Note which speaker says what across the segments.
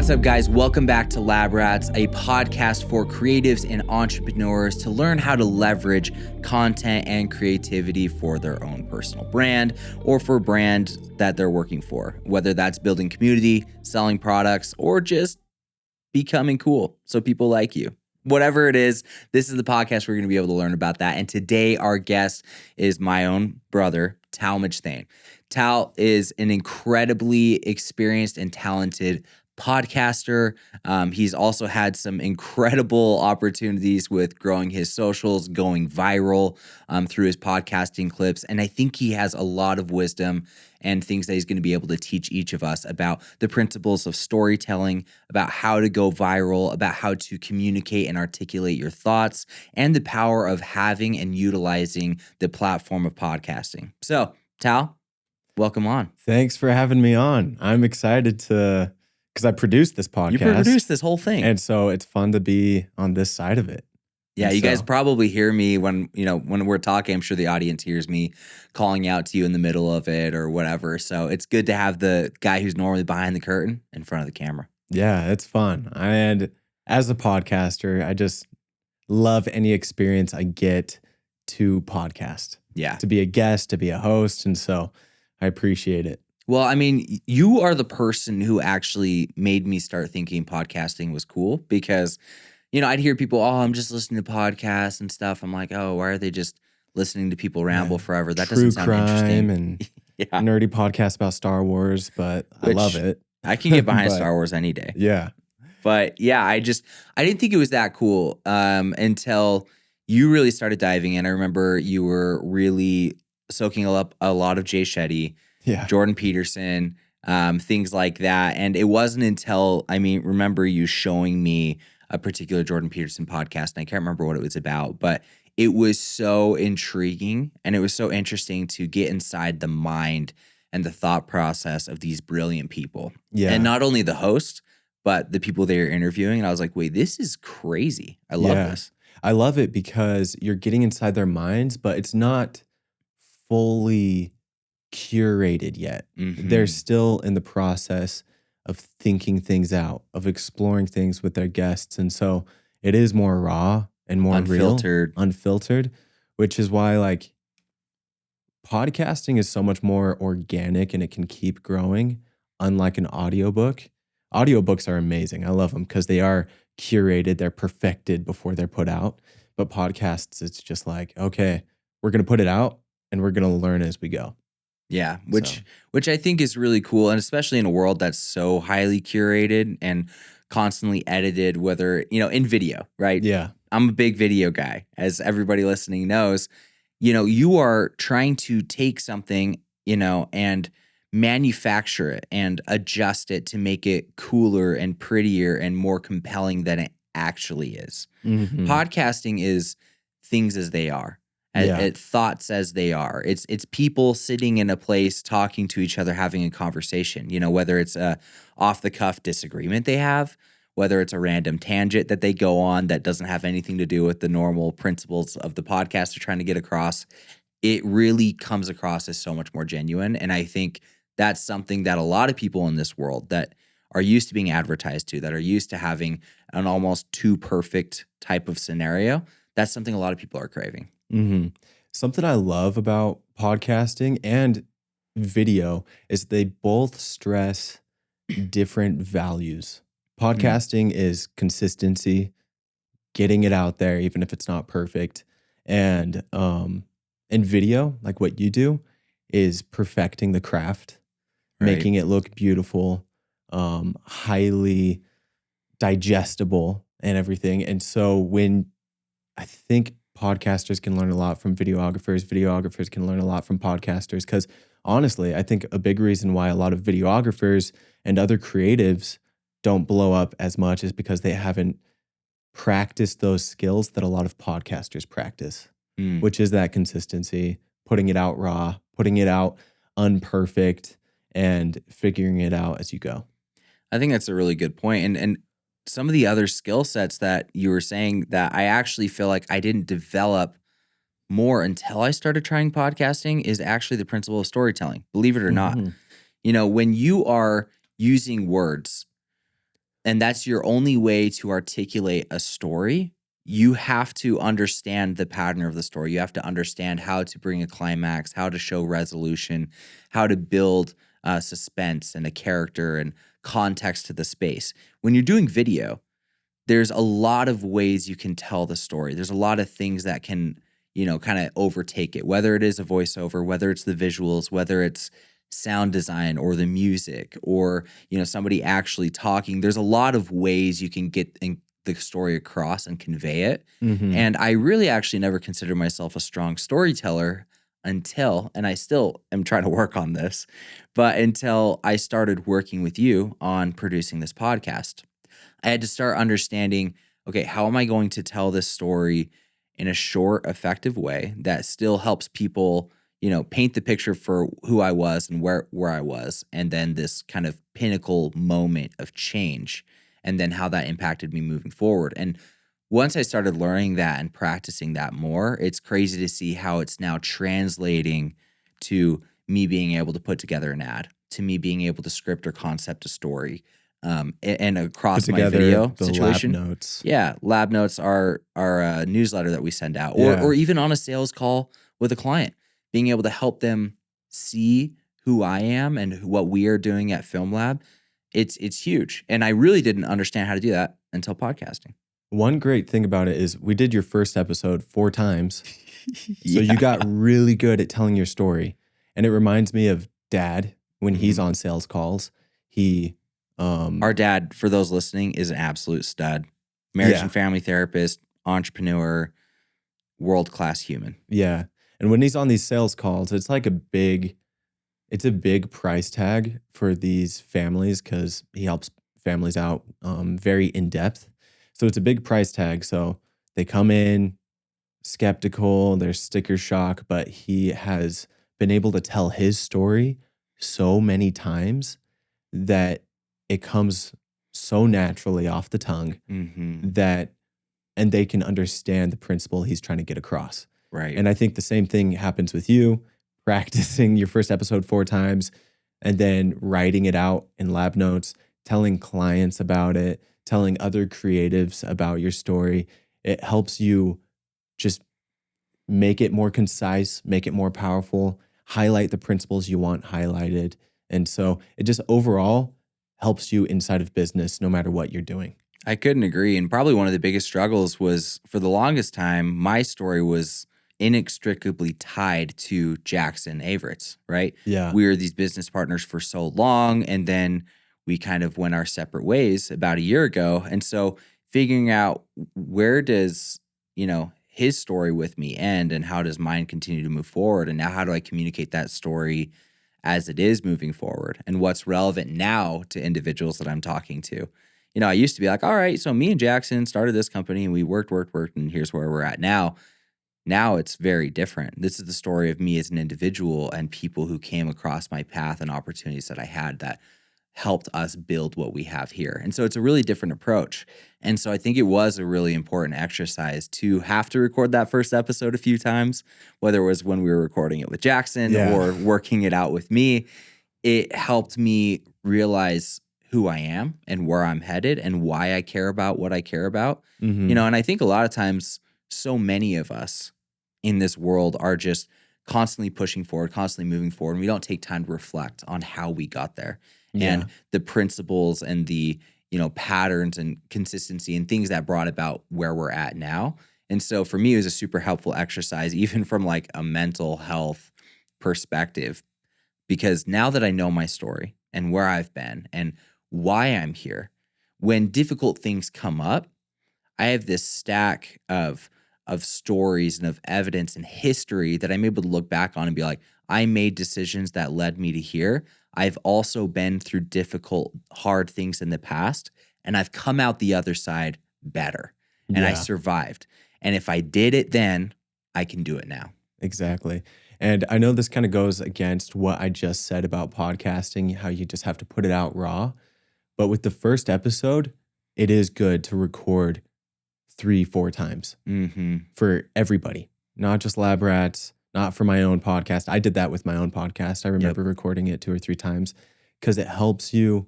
Speaker 1: What's up, guys? Welcome back to Lab Rats, a podcast for creatives and entrepreneurs to learn how to leverage content and creativity for their own personal brand or for brands that they're working for, whether that's building community, selling products, or just becoming cool so people like you. Whatever it is, this is the podcast where you're going to be able to learn about that. And today our guest is my own brother, Talmage Thayne. Tal is an incredibly experienced and talented podcaster. He's also had some incredible opportunities with growing his socials, going viral through his podcasting clips. And I think he has a lot of wisdom and things that he's going to be able to teach each of us about the principles of storytelling, about how to go viral, about how to communicate and articulate your thoughts, and the power of having and utilizing the platform of podcasting. So, Tal, welcome on.
Speaker 2: Thanks for having me on. I'm excited because I produced this podcast.
Speaker 1: You produced this whole thing.
Speaker 2: And so it's fun to be on this side of it.
Speaker 1: Yeah, you guys probably hear me when we're talking. I'm sure the audience hears me calling out to you in the middle of it or whatever. So it's good to have the guy who's normally behind the curtain in front of the camera.
Speaker 2: Yeah, it's fun. And as a podcaster, I just love any experience I get to podcast.
Speaker 1: Yeah.
Speaker 2: To be a guest, to be a host. And so I appreciate it.
Speaker 1: Well, I mean, you are the person who actually made me start thinking podcasting was cool because, I'd hear people, I'm just listening to podcasts and stuff. I'm like, why are they just listening to people ramble forever? That doesn't sound interesting.
Speaker 2: True crime and nerdy podcasts about Star Wars, but I love it.
Speaker 1: I can get behind Star Wars any day.
Speaker 2: Yeah.
Speaker 1: But yeah, I didn't think it was that cool until you really started diving in. I remember you were really soaking up a lot of Jay Shetty, Jordan Peterson, things like that. And it wasn't until, remember you showing me a particular Jordan Peterson podcast, and I can't remember what it was about, but it was so intriguing and it was so interesting to get inside the mind and the thought process of these brilliant people. Yeah. And not only the host, but the people they are interviewing. And I was like, wait, this is crazy. I love this.
Speaker 2: I love it because you're getting inside their minds, but it's not fully curated yet. Mm-hmm. They're still in the process of thinking things out, of exploring things with their guests. And so it is more raw and more unfiltered, which is why podcasting is so much more organic and it can keep growing, unlike an audiobook. Audiobooks are amazing. I love them because they are curated, they're perfected before they're put out. But podcasts, it's just like, okay, we're going to put it out and we're going to learn as we go.
Speaker 1: Yeah, which I think is really cool, and especially in a world that's so highly curated and constantly edited, whether, in video, right?
Speaker 2: Yeah.
Speaker 1: I'm a big video guy, as everybody listening knows. You are trying to take something, and manufacture it and adjust it to make it cooler and prettier and more compelling than it actually is. Mm-hmm. Podcasting is things as they are. Thoughts as they are. It's people sitting in a place talking to each other, having a conversation, whether it's a off the cuff disagreement they have, whether it's a random tangent that they go on that doesn't have anything to do with the normal principles of the podcast they're trying to get across. It really comes across as so much more genuine. And I think that's something that a lot of people in this world that are used to being advertised to, that are used to having an almost too perfect type of scenario, that's something a lot of people are craving.
Speaker 2: Mm-hmm. Something I love about podcasting and video is they both stress different values. Podcasting is consistency, getting it out there, even if it's not perfect. And video, like what you do, is perfecting the craft, making it look beautiful, highly digestible and everything. And so when I think podcasters can learn a lot from videographers can learn a lot from podcasters, because honestly, I think a big reason why a lot of videographers and other creatives don't blow up as much is because they haven't practiced those skills that a lot of podcasters practice, which is that consistency, putting it out raw, putting it out unperfect, and figuring it out as you go.
Speaker 1: I think that's a really good point. And some of the other skill sets that you were saying that I actually feel like I didn't develop more until I started trying podcasting is actually the principle of storytelling, believe it or not. When you are using words and that's your only way to articulate a story, you have to understand the pattern of the story. You have to understand how to bring a climax, how to show resolution, how to build suspense and a character and context to the space. When you're doing video, there's a lot of ways you can tell the story. There's a lot of things that can, kind of overtake it, whether it is a voiceover, whether it's the visuals, whether it's sound design or the music or, somebody actually talking. There's a lot of ways you can get the story across and convey it.
Speaker 2: Mm-hmm.
Speaker 1: And I really actually never considered myself a strong storyteller until, and I still am trying to work on this, but until I started working with you on producing this podcast. I had to start understanding, okay, how am I going to tell this story in a short, effective way that still helps people, paint the picture for who I was and where I was, and then this kind of pinnacle moment of change, and then how that impacted me moving forward. And once I started learning that and practicing that more, it's crazy to see how it's now translating to me being able to put together an ad, to me being able to script or concept a story, and
Speaker 2: Put
Speaker 1: across my
Speaker 2: together
Speaker 1: video
Speaker 2: the
Speaker 1: situation.
Speaker 2: lab notes.
Speaker 1: Yeah, lab notes are our newsletter that we send out,
Speaker 2: Yeah.
Speaker 1: or even on a sales call with a client, being able to help them see who I am and what we are doing at Film Lab. It's huge, and I really didn't understand how to do that until podcasting.
Speaker 2: One great thing about it is we did your first episode 4 times. So
Speaker 1: Yeah.
Speaker 2: you got really good at telling your story. And it reminds me of Dad when he's on sales calls. He
Speaker 1: Our dad, for those listening, is an absolute stud. Marriage and family therapist, entrepreneur, world-class human.
Speaker 2: Yeah. And when he's on these sales calls, it's like a big price tag for these families because he helps families out very in depth. So it's a big price tag. So they come in skeptical, they're sticker shock, but he has been able to tell his story so many times that it comes so naturally off the tongue
Speaker 1: Mm-hmm.
Speaker 2: that, and they can understand the principle he's trying to get across.
Speaker 1: Right.
Speaker 2: And I think the same thing happens with you, practicing your first episode 4 times and then writing it out in lab notes, telling clients about it, telling other creatives about your story. It helps you just make it more concise, make it more powerful, highlight the principles you want highlighted. And so it just overall helps you inside of business no matter what you're doing.
Speaker 1: I couldn't agree. And probably one of the biggest struggles was, for the longest time, my story was inextricably tied to Jackson Averett's, right?
Speaker 2: Yeah.
Speaker 1: We were these business partners for so long, and then we kind of went our separate ways about a year ago. And so figuring out, where does, his story with me end, and how does mine continue to move forward? And now how do I communicate that story as it is moving forward, and what's relevant now to individuals that I'm talking to? I used to be like, all right, so me and Jackson started this company and we worked, and here's where we're at now. Now it's very different. This is the story of me as an individual and people who came across my path and opportunities that I had that helped us build what we have here. And so it's a really different approach. And so I think it was a really important exercise to have to record that first episode a few times, whether it was when we were recording it with Jackson or working it out with me. It helped me realize who I am and where I'm headed and why I care about what I care about.
Speaker 2: Mm-hmm.
Speaker 1: And I think a lot of times, so many of us in this world are just constantly pushing forward, constantly moving forward, and we don't take time to reflect on how we got there and the principles and the, patterns and consistency and things that brought about where we're at now. And so for me, it was a super helpful exercise, even from like a mental health perspective, because now that I know my story and where I've been and why I'm here, when difficult things come up, I have this stack of stories and of evidence and history that I'm able to look back on and be like, I made decisions that led me to here. I've also been through difficult, hard things in the past, and I've come out the other side better, and I survived. And if I did it then, I can do it now.
Speaker 2: Exactly. And I know this kind of goes against what I just said about podcasting, how you just have to put it out raw. But with the first episode, it is good to record 3-4 times for everybody, not just lab rats, not for my own podcast. I did that with my own podcast. I remember recording it 2 or 3 times because it helps you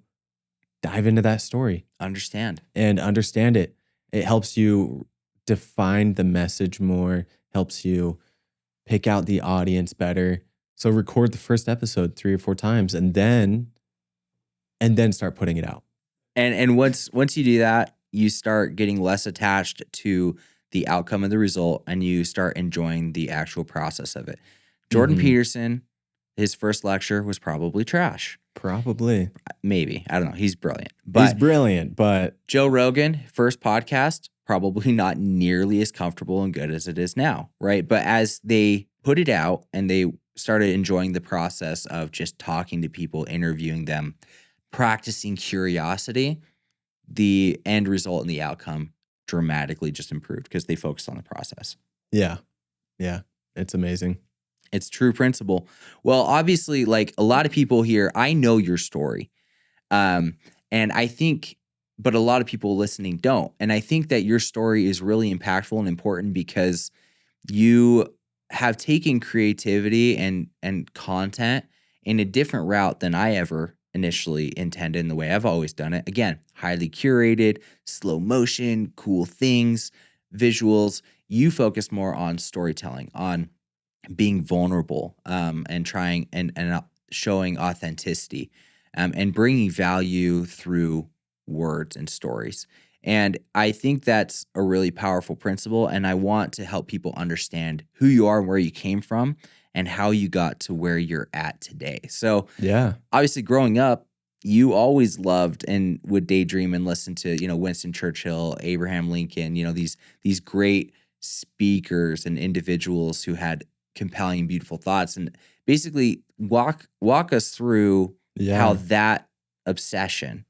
Speaker 2: dive into that story
Speaker 1: Understand.
Speaker 2: and understand it. It helps you define the message more, helps you pick out the audience better. So record the first episode 3 or 4 times and then start putting it out.
Speaker 1: And once you do that, you start getting less attached to the outcome of the result, and you start enjoying the actual process of it. Jordan
Speaker 2: Mhm.
Speaker 1: Peterson, his first lecture was probably trash.
Speaker 2: Probably.
Speaker 1: Maybe. I don't know. He's brilliant.
Speaker 2: He's
Speaker 1: But
Speaker 2: brilliant, but
Speaker 1: Joe Rogan, first podcast, probably not nearly as comfortable and good as it is now, right? But as they put it out and they started enjoying the process of just talking to people, interviewing them, practicing curiosity, the end result and the outcome dramatically just improved because they focused on the process.
Speaker 2: yeah. It's amazing.
Speaker 1: It's true principle. Well, obviously, like a lot of people here, I know your story. And I think, but a lot of people listening don't. And I think that your story is really impactful and important because you have taken creativity and content in a different route than I ever initially intended in the way I've always done it. Again, highly curated, slow motion, cool things, visuals. You focus more on storytelling, on being vulnerable, and trying and showing authenticity, and bringing value through words and stories. And I think that's a really powerful principle. And I want to help people understand who you are and where you came from and how you got to where you're at today. So
Speaker 2: Yeah.
Speaker 1: obviously growing up, you always loved and would daydream and listen to, Winston Churchill, Abraham Lincoln, these great speakers and individuals who had compelling, beautiful thoughts. And basically walk us through how
Speaker 2: Yeah.
Speaker 1: that obsession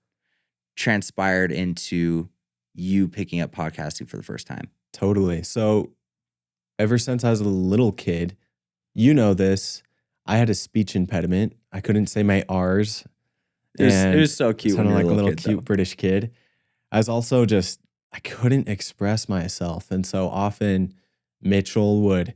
Speaker 1: transpired into you picking up podcasting for the first time.
Speaker 2: Totally. So ever since I was a little kid, you know this, I had a speech impediment. I couldn't say my R's.
Speaker 1: It was so
Speaker 2: I
Speaker 1: cute when
Speaker 2: sounded
Speaker 1: you were
Speaker 2: like
Speaker 1: a
Speaker 2: a
Speaker 1: little
Speaker 2: little
Speaker 1: kid,
Speaker 2: cute
Speaker 1: though.
Speaker 2: British kid. I was also I couldn't express myself. And so often Mitchell would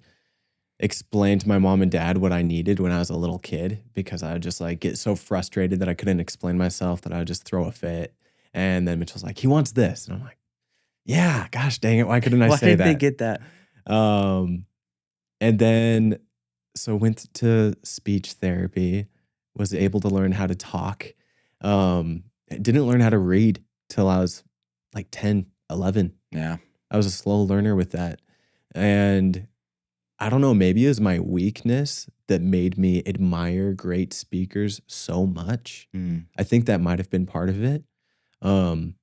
Speaker 2: explain to my mom and dad what I needed when I was a little kid because I would just like get so frustrated that I couldn't explain myself that I would just throw a fit. And then Mitchell's like, he wants this. And I'm like, yeah, gosh dang it. Why couldn't I
Speaker 1: Why
Speaker 2: say
Speaker 1: didn't they
Speaker 2: that?
Speaker 1: get that?
Speaker 2: Um, and then, so went to speech therapy, was able to learn how to talk. Didn't learn how to read till I was like 10, 11.
Speaker 1: Yeah.
Speaker 2: I was a slow learner with that. And I don't know, maybe it was my weakness that made me admire great speakers so much.
Speaker 1: Mm,
Speaker 2: I think that might have been part of it. Um,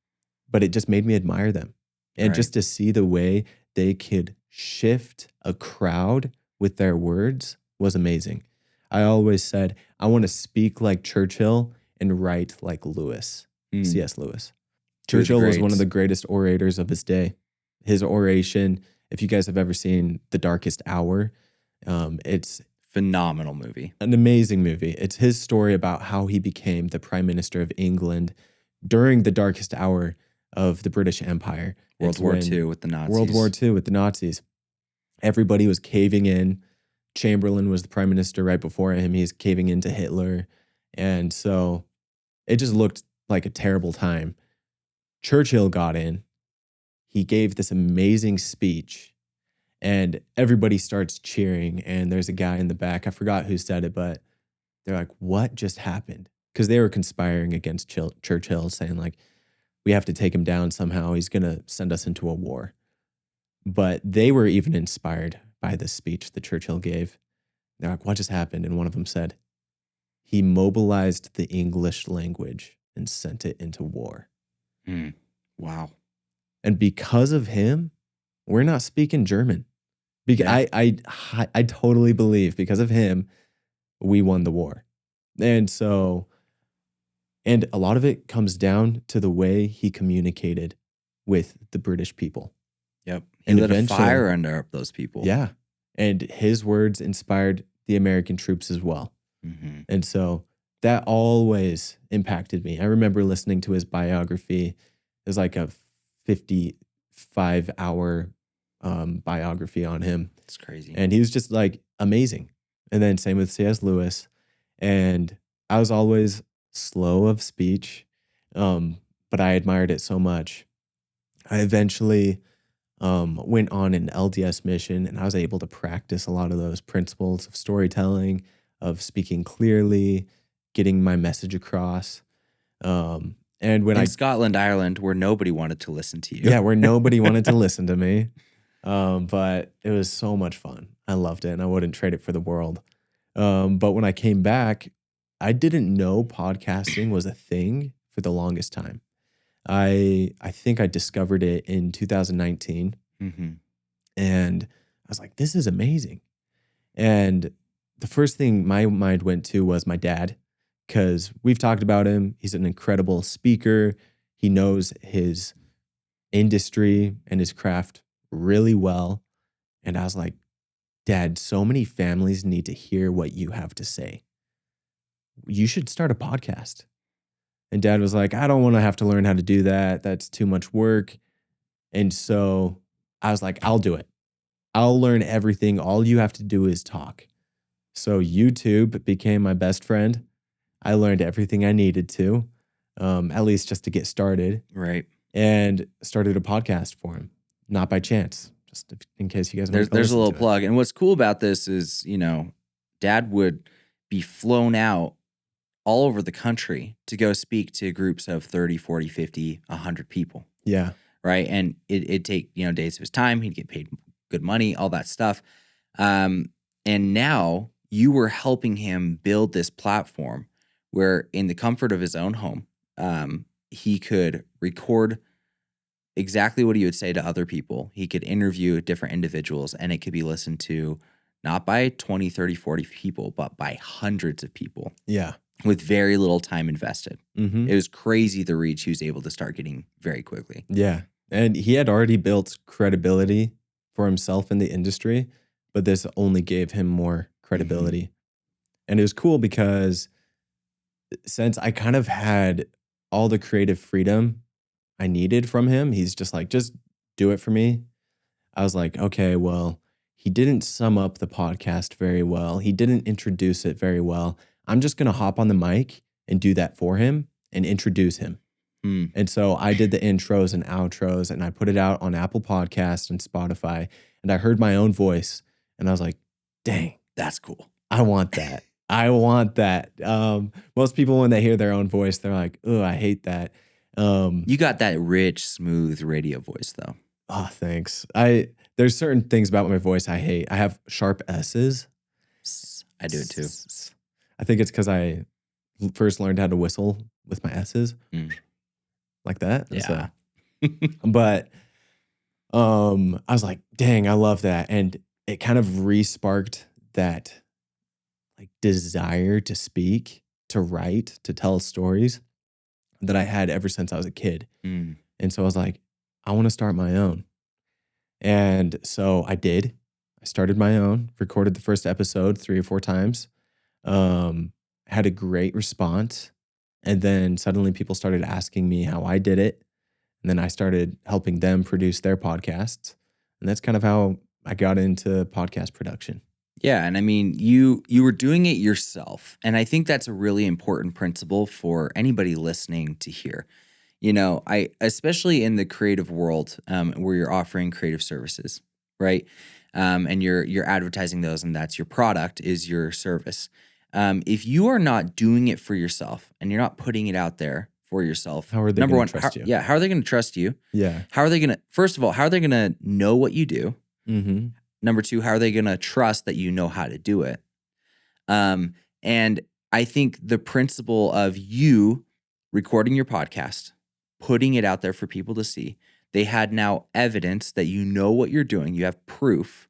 Speaker 2: but it just made me admire them. And
Speaker 1: right.
Speaker 2: just to see the way they could shift a crowd with their words was amazing. I always said, I want to speak like Churchill and write like Lewis,
Speaker 1: Mm,
Speaker 2: C.S. Lewis.
Speaker 1: two of the
Speaker 2: Churchill was one of
Speaker 1: greats.
Speaker 2: the greatest orators of his day. His oration, if you guys have ever seen The Darkest Hour, it's
Speaker 1: Phenomenal movie.
Speaker 2: an amazing movie. It's his story about how he became the Prime Minister of England during the darkest hour of the British Empire.
Speaker 1: World
Speaker 2: It's
Speaker 1: War
Speaker 2: when-
Speaker 1: II with the Nazis.
Speaker 2: World War II with the Nazis. Everybody was caving in. Chamberlain was the prime minister right before him. He's caving into Hitler. And so it just looked like a terrible time. Churchill got in. He gave this amazing speech and everybody starts cheering. And there's a guy in the back. I forgot who said it, but they're like, what just happened? Because they were conspiring against Churchill, saying like, we have to take him down somehow. He's going to send us into a war. But they were even inspired by the speech that Churchill gave. They're like, what just happened? And one of them said, he mobilized the English language and sent it into war.
Speaker 1: Mm, wow.
Speaker 2: And because of him, we're not speaking German.
Speaker 1: Yeah.
Speaker 2: I totally believe because of him, we won the war. And so, and a lot of it comes down to the way he communicated with the British people.
Speaker 1: Yep. He
Speaker 2: And
Speaker 1: lit a
Speaker 2: eventually-
Speaker 1: fire under those people.
Speaker 2: Yeah. And his words inspired the American troops as well.
Speaker 1: Mm-hmm.
Speaker 2: And so that always impacted me. I remember listening to his biography. It was like a 55-hour biography on him.
Speaker 1: It's crazy.
Speaker 2: And he was just like amazing. And then same with C.S. Lewis. And I was always slow of speech. But I admired it so much. I eventually went on an LDS mission, and I was able to practice a lot of those principles of storytelling, of speaking clearly, getting my message across. And when
Speaker 1: In
Speaker 2: I,
Speaker 1: Scotland, Ireland, where nobody wanted to listen to you.
Speaker 2: yeah, where nobody wanted to listen to me, but it was so much fun. I loved it, and I wouldn't trade it for the world. But when I came back, I didn't know podcasting was a thing for the longest time. I think I discovered it in 2019,
Speaker 1: Mm-hmm.
Speaker 2: and I was like, this is amazing. And the first thing my mind went to was my dad, because we've talked about him. He's an incredible speaker. He knows his industry and his craft really well. And I was like, Dad, so many families need to hear what you have to say. You should start a podcast. And Dad was like, I don't want to have to learn how to do that. That's too much work. And so I was like, I'll do it. I'll learn everything. All you have to do is talk. So YouTube became my best friend. I learned everything I needed to, at least just to get started,
Speaker 1: Right.
Speaker 2: and started a podcast for him. Not by chance, just in case you guys want to
Speaker 1: There's a
Speaker 2: listen
Speaker 1: little
Speaker 2: to it.
Speaker 1: plug. And what's cool about this is, Dad would be flown out all over the country to go speak to groups of 30, 40, 50, 100 people.
Speaker 2: Yeah.
Speaker 1: Right. And it'd take, days of his time. He'd get paid good money, all that stuff. And now you were helping him build this platform where in the comfort of his own home, he could record exactly what he would say to other people. He could interview different individuals, and it could be listened to not by 20, 30, 40 people, but by hundreds of people
Speaker 2: Yeah.
Speaker 1: with very little time invested.
Speaker 2: Mm-hmm.
Speaker 1: It was crazy the reach he was able to start getting very quickly.
Speaker 2: Yeah. And he had already built credibility for himself in the industry, but this only gave him more credibility. And it was cool because since I kind of had all the creative freedom I needed from him, he's just like, just do it for me. I was like, okay, well, he didn't sum up the podcast very well. He didn't introduce it very well. I'm just going to hop on the mic and do that for him and introduce him. And so I did the intros and outros, and I put it out on Apple Podcasts and Spotify, and I heard my own voice, and I was like, dang,
Speaker 1: That's cool.
Speaker 2: I want that. I want that. Most people, when they hear their own voice, they're like, oh, I hate that.
Speaker 1: You got that rich, smooth radio voice, though.
Speaker 2: Oh, thanks. There's certain things about my voice I hate. I have sharp S's.
Speaker 1: I do it too.
Speaker 2: I think it's because I first learned how to whistle with my S's. Like that.
Speaker 1: Yeah.
Speaker 2: But I was like, dang, I love that. And it kind of re-sparked that like desire to speak, to write, to tell stories that I had ever since I was a kid. And so I was like, I want to start my own. And so I did. I started my own, recorded the first episode 3 or 4 times, had a great response. And then suddenly people started asking me how I did it. And then I started helping them produce their podcasts. And that's kind of how I got into podcast production.
Speaker 1: Yeah, and I mean, you were doing it yourself. And I think that's a really important principle for anybody listening to hear. Especially in the creative world, where you're offering creative services, right? And you're advertising those, and that's your product, is your service. If you are not doing it for yourself and you're not putting it out there for yourself,
Speaker 2: How are they
Speaker 1: number
Speaker 2: going
Speaker 1: one,
Speaker 2: to trust you?
Speaker 1: Yeah, how are they going to trust you?
Speaker 2: Yeah.
Speaker 1: How are they going to, first of all, how are they going to know what you do?
Speaker 2: Mm-hmm.
Speaker 1: Number two, how are they going to trust that you know how to do it? And I think the principle of you recording your podcast, putting it out there for people to see, they had now evidence that you know what you're doing. You have proof.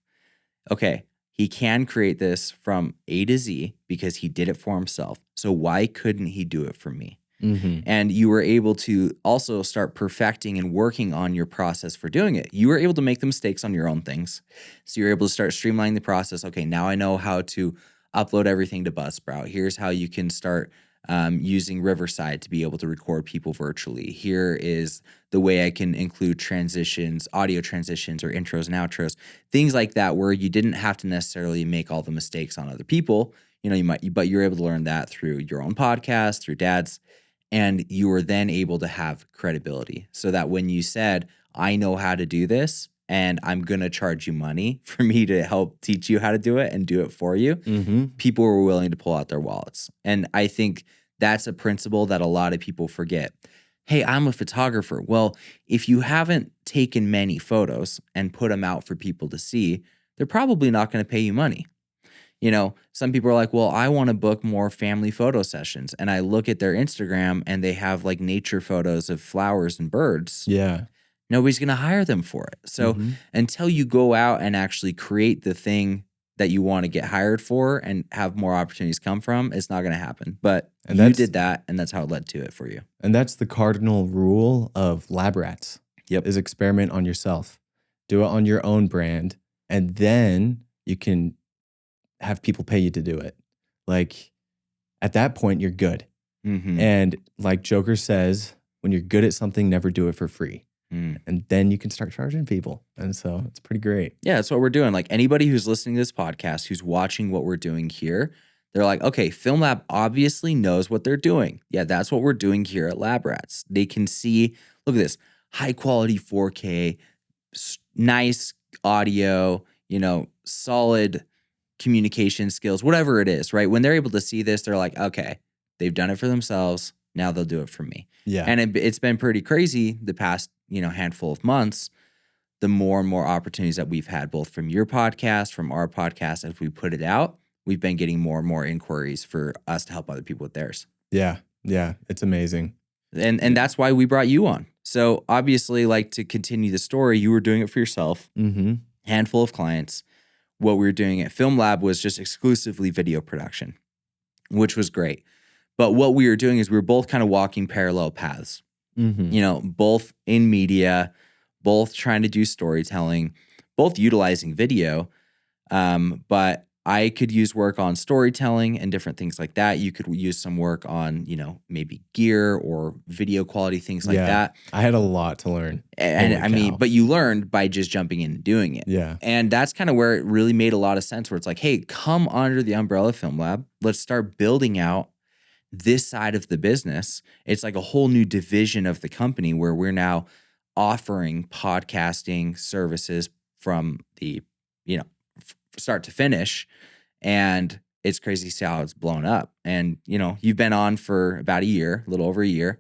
Speaker 1: Okay, he can create this from A to Z because he did it for himself. So why couldn't he do it for me?
Speaker 2: Mm-hmm.
Speaker 1: And you were able to also start perfecting and working on your process for doing it. You were able to make the mistakes on your own things. So you're able to start streamlining the process. Okay, now I know how to upload everything to Buzzsprout. Here's how you can start using Riverside to be able to record people virtually. Here is the way I can include transitions, audio transitions, or intros and outros, things like that, where you didn't have to necessarily make all the mistakes on other people. But you're able to learn that through your own podcast, through Dad's. And you were then able to have credibility so that when you said, I know how to do this and I'm going to charge you money for me to help teach you how to do it and do it for you, people were willing to pull out their wallets. And I think that's a principle that a lot of people forget. Hey, I'm a photographer. Well, if you haven't taken many photos and put them out for people to see, they're probably not going to pay you money. You know, some people are like, well, I want to book more family photo sessions. And I look at their Instagram and they have like nature photos of flowers and birds.
Speaker 2: Yeah.
Speaker 1: Nobody's going to hire them for it. So until you go out and actually create the thing that you want to get hired for and have more opportunities come from, it's not going to happen. But you did that, and that's how it led to it for you.
Speaker 2: And that's the cardinal rule of lab rats.
Speaker 1: Yep.
Speaker 2: Is experiment on yourself. Do it on your own brand, and then you can have people pay you to do it. Like at that point, you're good. And like Joker says, when you're good at something, never do it for free. And then you can start charging people. And so it's pretty great.
Speaker 1: Yeah, that's what we're doing. Like anybody who's listening to this podcast, who's watching what we're doing here, they're like, okay, Film Lab obviously knows what they're doing. Yeah, that's what we're doing here at Lab Rats. They can see, look at this, high quality 4K, nice audio, you know, solid communication skills, whatever it is, right? When they're able to see this, they're like, okay, they've done it for themselves. Now they'll do it for me.
Speaker 2: Yeah.
Speaker 1: And it's been pretty crazy the past, handful of months, the more and more opportunities that we've had, both from your podcast, from our podcast, as we put it out, we've been getting more and more inquiries for us to help other people with theirs.
Speaker 2: Yeah. Yeah. It's amazing.
Speaker 1: And that's why we brought you on. So obviously, like, to continue the story, you were doing it for yourself, handful of clients. What we were doing at Film Lab was just exclusively video production, which was great. But what we were doing is we were both kind of walking parallel paths, both in media, both trying to do storytelling, both utilizing video. But I could use work on storytelling and different things like that. You could use some work on, maybe gear or video quality, things like that.
Speaker 2: I had a lot to learn.
Speaker 1: And but you learned by just jumping in and doing it.
Speaker 2: Yeah.
Speaker 1: And that's kind of where it really made a lot of sense, where it's like, hey, come under the umbrella of Film Lab. Let's start building out this side of the business. It's like a whole new division of the company where we're now offering podcasting services from the, start to finish. And it's crazy to see how it's blown up. And, you've been on for about a year, a little over a year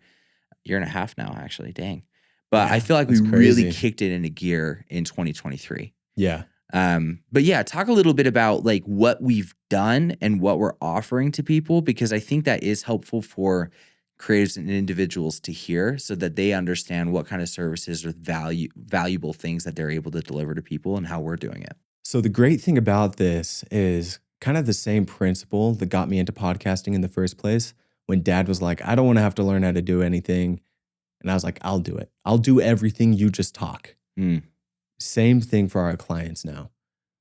Speaker 1: and a half now, actually. Dang. But I feel like we really kicked it into gear in 2023.
Speaker 2: Yeah.
Speaker 1: But yeah, talk a little bit about like what we've done and what we're offering to people, because I think that is helpful for creatives and individuals to hear so that they understand what kind of services or valuable things that they're able to deliver to people and how we're doing it.
Speaker 2: So the great thing about this is kind of the same principle that got me into podcasting in the first place. When Dad was like, I don't want to have to learn how to do anything. And I was like, I'll do it. I'll do everything. You just talk. Same thing for our clients now.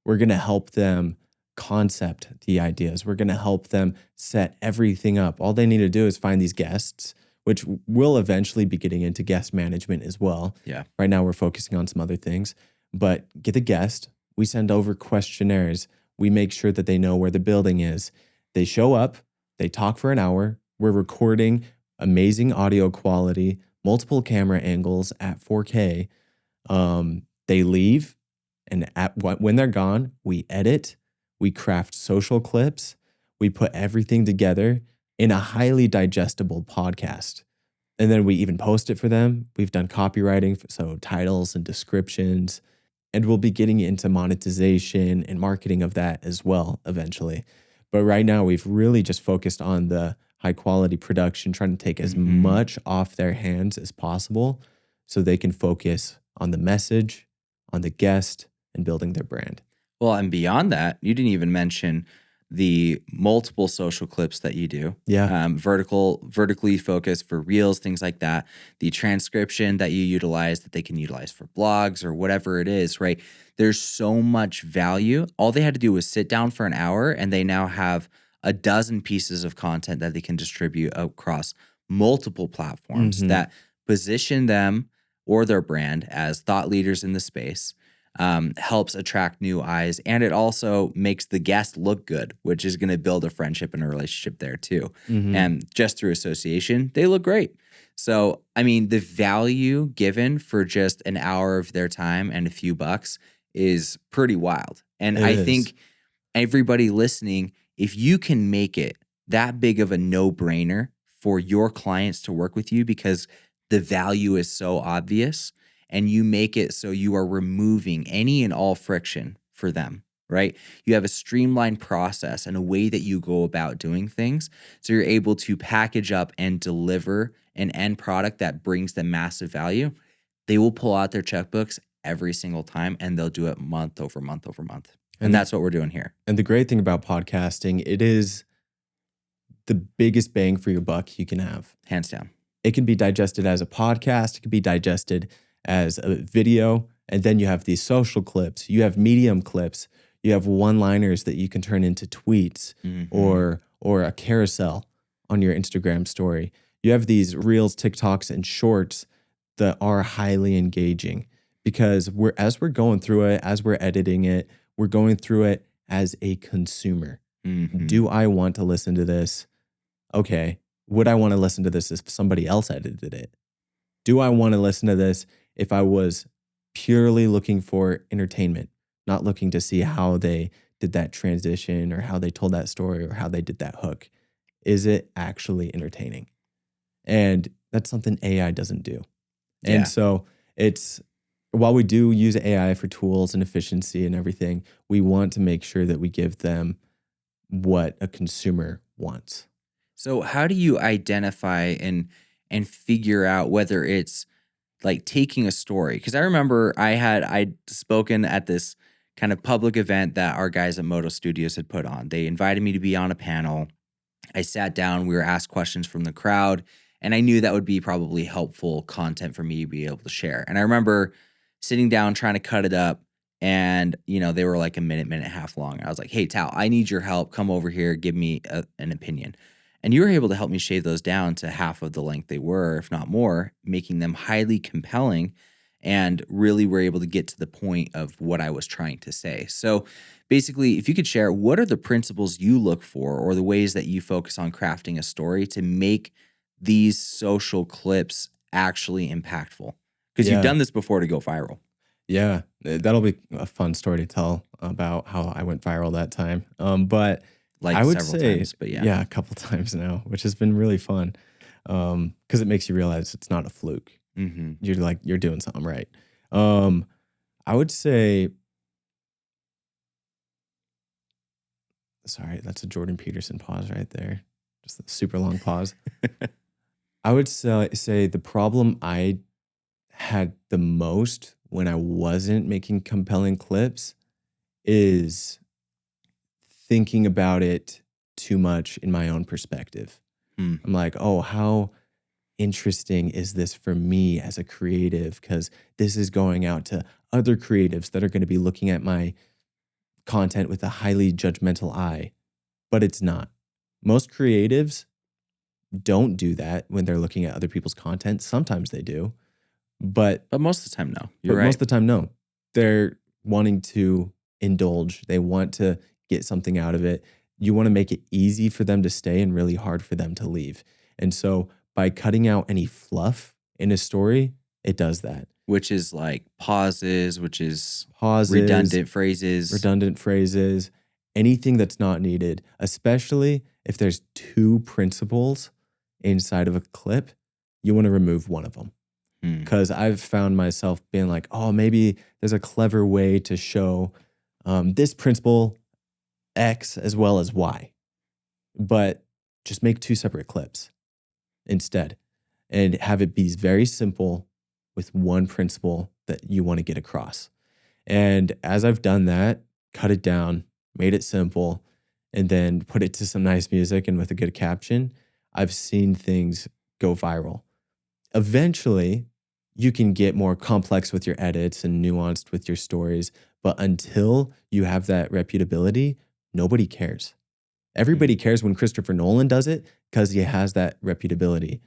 Speaker 2: We're going to help them concept the ideas. We're going to help them set everything up. All they need to do is find these guests, which we'll eventually be getting into guest management as well.
Speaker 1: Yeah.
Speaker 2: Right now we're focusing on some other things, but get the guest. We send over questionnaires. We make sure that they know where the building is. They show up. They talk for an hour. We're recording amazing audio quality, multiple camera angles at 4K. They leave, and when they're gone, we edit, we craft social clips, we put everything together in a highly digestible podcast. And then we even post it for them. We've done copywriting, so titles and descriptions, and we'll be getting into monetization and marketing of that as well eventually. But right now, we've really just focused on the high quality production, trying to take as much off their hands as possible so they can focus on the message, on the guest, and building their brand.
Speaker 1: Well, and beyond that, you didn't even mention the multiple social clips that you do.
Speaker 2: Yeah.
Speaker 1: Vertically focused for reels, things like that. The transcription that you utilize that they can utilize for blogs or whatever it is, right? There's so much value. All they had to do was sit down for an hour, and they now have a dozen pieces of content that they can distribute across multiple platforms that position them or their brand as thought leaders in the space. helps attract new eyes, and it also makes the guest look good, which is going to build a friendship and a relationship there too.
Speaker 2: Mm-hmm.
Speaker 1: And just through association, they look great. So, I mean, the value given for just an hour of their time and a few bucks is pretty wild. And
Speaker 2: It
Speaker 1: I
Speaker 2: is.
Speaker 1: think everybody listening, if you can make it that big of a no-brainer for your clients to work with you because the value is so obvious, and you make it so you are removing any and all friction for them, right? You have a streamlined process and a way that you go about doing things. So you're able to package up and deliver an end product that brings them massive value. They will pull out their checkbooks every single time, and they'll do it month over month over month. And
Speaker 2: And the
Speaker 1: that's what we're doing here.
Speaker 2: and the great thing about podcasting, it is the biggest bang for your buck you can have.
Speaker 1: Hands down.
Speaker 2: It can be digested as a podcast, it can be digested as a video, and then you have these social clips, you have medium clips, you have one-liners that you can turn into tweets or a carousel on your Instagram story. You have these reels, TikToks, and shorts that are highly engaging because as we're going through it, as we're editing it, we're going through it as a consumer. Do I want to listen to this? Okay. Would I want to listen to this if somebody else edited it? Do I want to listen to this if I was purely looking for entertainment, not looking to see how they did that transition or how they told that story or how they did that hook? Is it actually entertaining? And that's something AI doesn't do.
Speaker 1: Yeah.
Speaker 2: And so while we do use AI for tools and efficiency and everything, we want to make sure that we give them what a consumer wants.
Speaker 1: So how do you identify and figure out whether it's like taking a story? Because I remember I'd spoken at this kind of public event that our guys at Moto Studios had put on. They invited me to be on a panel. I sat down, we were asked questions from the crowd, and I knew that would be probably helpful content for me to be able to share. And I remember sitting down trying to cut it up, and they were like a minute and a half long. I was like, "Hey, Tal, I need your help. Come over here, give me an opinion." And you were able to help me shave those down to half of the length they were, if not more, making them highly compelling, and really were able to get to the point of what I was trying to say. So basically, if you could share, what are the principles you look for or the ways that you focus on crafting a story to make these social clips actually impactful? Because you've
Speaker 2: Yeah.
Speaker 1: done this before to go viral.
Speaker 2: Yeah, that'll be a fun story to tell about how I went viral that time. But
Speaker 1: Like
Speaker 2: I would
Speaker 1: several
Speaker 2: say,
Speaker 1: times, but yeah.
Speaker 2: a couple times now, which has been really fun because it makes you realize it's not a fluke.
Speaker 1: Mm-hmm.
Speaker 2: You're doing something right. I would say, sorry, that's a Jordan Peterson pause right there. Just a super long pause. I would say the problem I had the most when I wasn't making compelling clips is thinking about it too much in my own perspective. I'm like, oh, how interesting is this for me as a creative? Because this is going out to other creatives that are going to be looking at my content with a highly judgmental eye. But it's not. Most creatives don't do that when they're looking at other people's content. Sometimes they do. But
Speaker 1: most of the time, no. You're
Speaker 2: But
Speaker 1: right.
Speaker 2: most of the time, no. They're wanting to indulge. They want to get something out of it. You want to make it easy for them to stay and really hard for them to leave. And so by cutting out any fluff in a story, it does that.
Speaker 1: Which is like pauses, which is
Speaker 2: Pauses,
Speaker 1: redundant phrases,
Speaker 2: anything that's not needed, especially if there's two principles inside of a clip, you want to remove one of them. Because I've found myself being like, oh, maybe there's a clever way to show this principle X as well as Y. But just make two separate clips instead and have it be very simple with one principle that you want to get across. And as I've done that, cut it down, made it simple, and then put it to some nice music and with a good caption, I've seen things go viral. Eventually, you can get more complex with your edits and nuanced with your stories. But until you have that reputability, nobody cares. Everybody cares when Christopher Nolan does it because he has that reputability.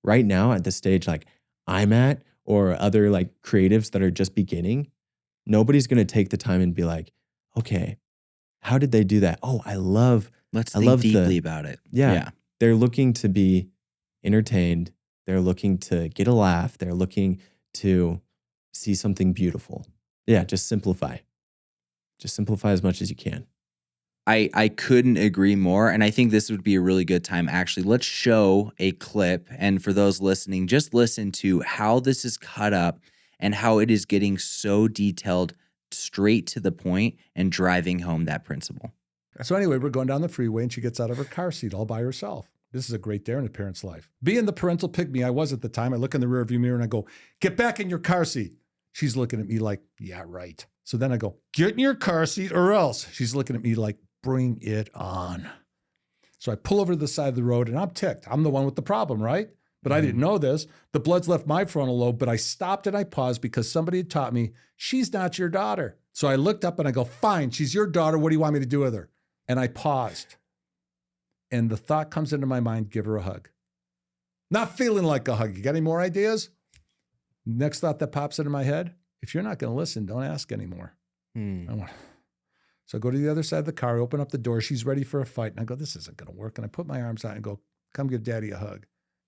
Speaker 2: Right now, at the stage like I'm at, or other like creatives that are just beginning, Nobody's going to take the time and be like, okay, how did they do that? Oh,
Speaker 1: Let's
Speaker 2: I
Speaker 1: think
Speaker 2: love
Speaker 1: deeply about it.
Speaker 2: yeah, they're looking to be entertained. They're looking to get a laugh. They're looking to see something beautiful. Yeah, just simplify. Just simplify as much as you can.
Speaker 1: I couldn't agree more. And I think this would be a really good time. Actually, let's show a clip. And for those listening, just listen to how this is cut up and how it is getting so detailed, straight to the point, and driving home that principle.
Speaker 3: So anyway, we're going down the freeway and she gets out of her car seat all by herself. This is a great day in a parent's life. Being the parental pick-me I was at the time, I look in the rearview mirror and I go, get back in your car seat. She's looking at me like, yeah, right. So then I go, get in your car seat or else. She's looking at me like, bring it on. So I pull over to the side of the road and I'm ticked. I'm the one with the problem, right? But I didn't know this. The blood's left my frontal lobe, but I stopped and I paused because somebody had taught me, she's not your daughter. So I looked up and I go, fine, she's your daughter. What do you want me to do with her? And I paused. And the thought comes into my mind, give her a hug. Not feeling like a hug. You got any more ideas? Next thought that pops into my head, if you're not going to listen, don't ask anymore. So I go to the other side of the car, open up the door. She's ready for a fight. And I go, this isn't going to work. And I put my arms out and go, come give daddy a hug.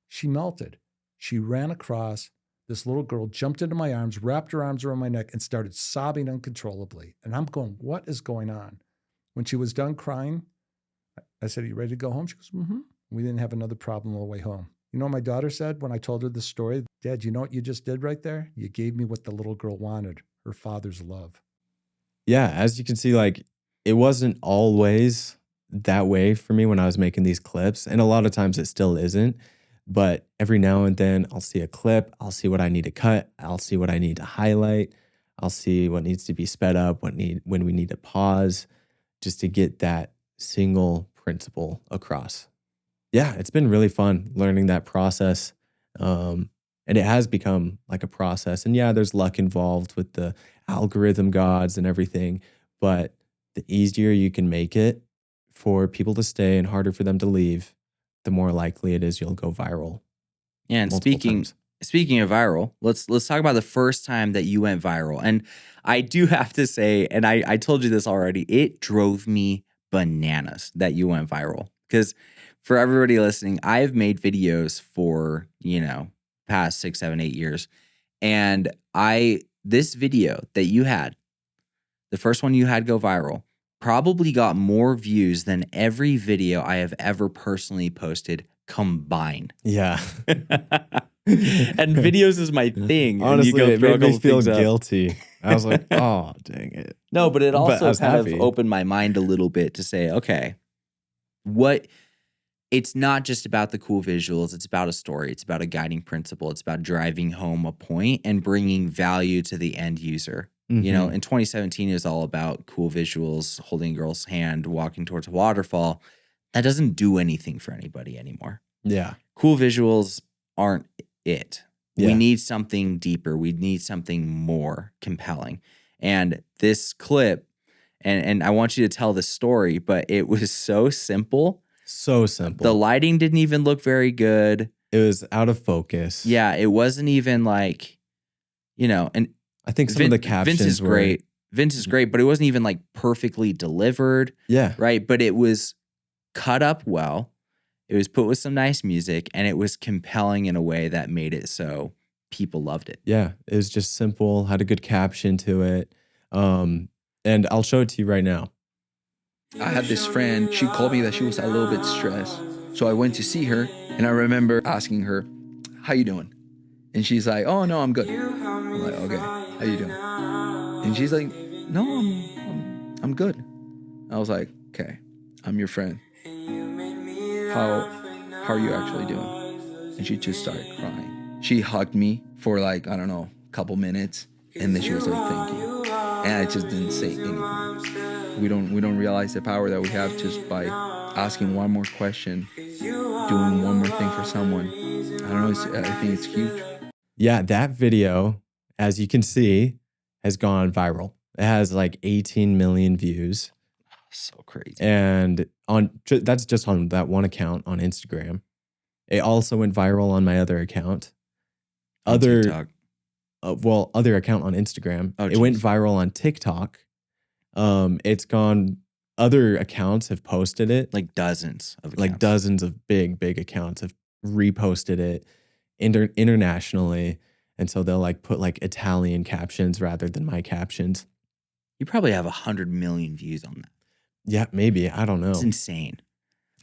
Speaker 3: She melted. She ran across. This little girl jumped into my arms, wrapped her arms around my neck, and started sobbing uncontrollably. And I'm going, what is going on? When she was done crying, I said, are you ready to go home? She goes, mm-hmm. We didn't have another problem on the way home. You know what my daughter said when I told her this story? Dad, you know what you just did right there? You gave me what the little girl wanted, her father's love.
Speaker 2: Yeah, as you can see, like, it wasn't always that way for me when I was making these clips. And a lot of times it still isn't. But every now and then I'll see a clip. I'll see what I need to cut. I'll see what I need to highlight. I'll see what needs to be sped up, when we need to pause, just to get that single principle across. Yeah, it's been really fun learning that process. And it has become like a process. And yeah, there's luck involved with the algorithm gods and everything. But the easier you can make it for people to stay and harder for them to leave, the more likely it is you'll go viral.
Speaker 1: Yeah, and speaking of viral, let's talk about the first time that you went viral. And I do have to say, and I told you this already, it drove me bananas that you went viral. Because for everybody listening, I've made videos for, past 6, 7, 8 years. And this video that you had, the first one you had go viral, probably got more views than every video I have ever personally posted combined.
Speaker 2: Yeah.
Speaker 1: And videos is my thing.
Speaker 2: Honestly,
Speaker 1: and
Speaker 2: it made me feel guilty. I was like, oh, dang it.
Speaker 1: No, but it
Speaker 2: I
Speaker 1: also
Speaker 2: was
Speaker 1: kind
Speaker 2: happy.
Speaker 1: of opened my mind a little bit to say, okay, it's not just about the cool visuals. It's about a story. It's about a guiding principle. It's about driving home a point and bringing value to the end user.
Speaker 2: Mhm.
Speaker 1: In 2017, it was all about cool visuals, holding a girl's hand, walking towards a waterfall. That doesn't do anything for anybody anymore.
Speaker 2: Yeah.
Speaker 1: Cool visuals aren't it. We
Speaker 2: Yeah.
Speaker 1: need something deeper. We need something more compelling. And this clip, and I want you to tell the story, but it was so simple.
Speaker 2: So simple.
Speaker 1: The lighting didn't even look very good.
Speaker 2: It was out of focus.
Speaker 1: Yeah, it wasn't even like, and
Speaker 2: I think some of the captions
Speaker 1: Vince is
Speaker 2: were
Speaker 1: great. Vince is great, but it wasn't even like perfectly delivered.
Speaker 2: Yeah.
Speaker 1: Right. But it was cut up well. It was put with some nice music, and it was compelling in a way that made it so people loved it.
Speaker 2: Yeah. It was just simple, had a good caption to it. And I'll show it to you right now.
Speaker 4: I had this friend, she called me that she was a little bit stressed. So I went to see her, and I remember asking her, how you doing? And she's like, oh, no, I'm good. I'm like, okay, how you doing? And she's like, no, I'm good. I was like, okay, I'm your friend. How are you actually doing? And she just started crying. She hugged me for like, I don't know, a couple minutes, and then she was like, thank you. And I just didn't say anything. We don't realize the power that we have just by asking one more question, doing one more thing for someone. I don't know, I think it's huge.
Speaker 2: Yeah, that video, as you can see, has gone viral. It has like 18 million views.
Speaker 1: So crazy.
Speaker 2: And that's just on that one account on Instagram. It also went viral on my other account.
Speaker 1: On TikTok.
Speaker 2: other account on Instagram.
Speaker 1: Oh,
Speaker 2: it went
Speaker 1: geez.
Speaker 2: viral on TikTok. It's gone. Other accounts have posted it.
Speaker 1: Like dozens of accounts.
Speaker 2: Like dozens of big accounts have reposted it internationally. And so they'll like put like Italian captions rather than my captions.
Speaker 1: You probably have 100 million views on that.
Speaker 2: Yeah, maybe. I don't know.
Speaker 1: It's insane.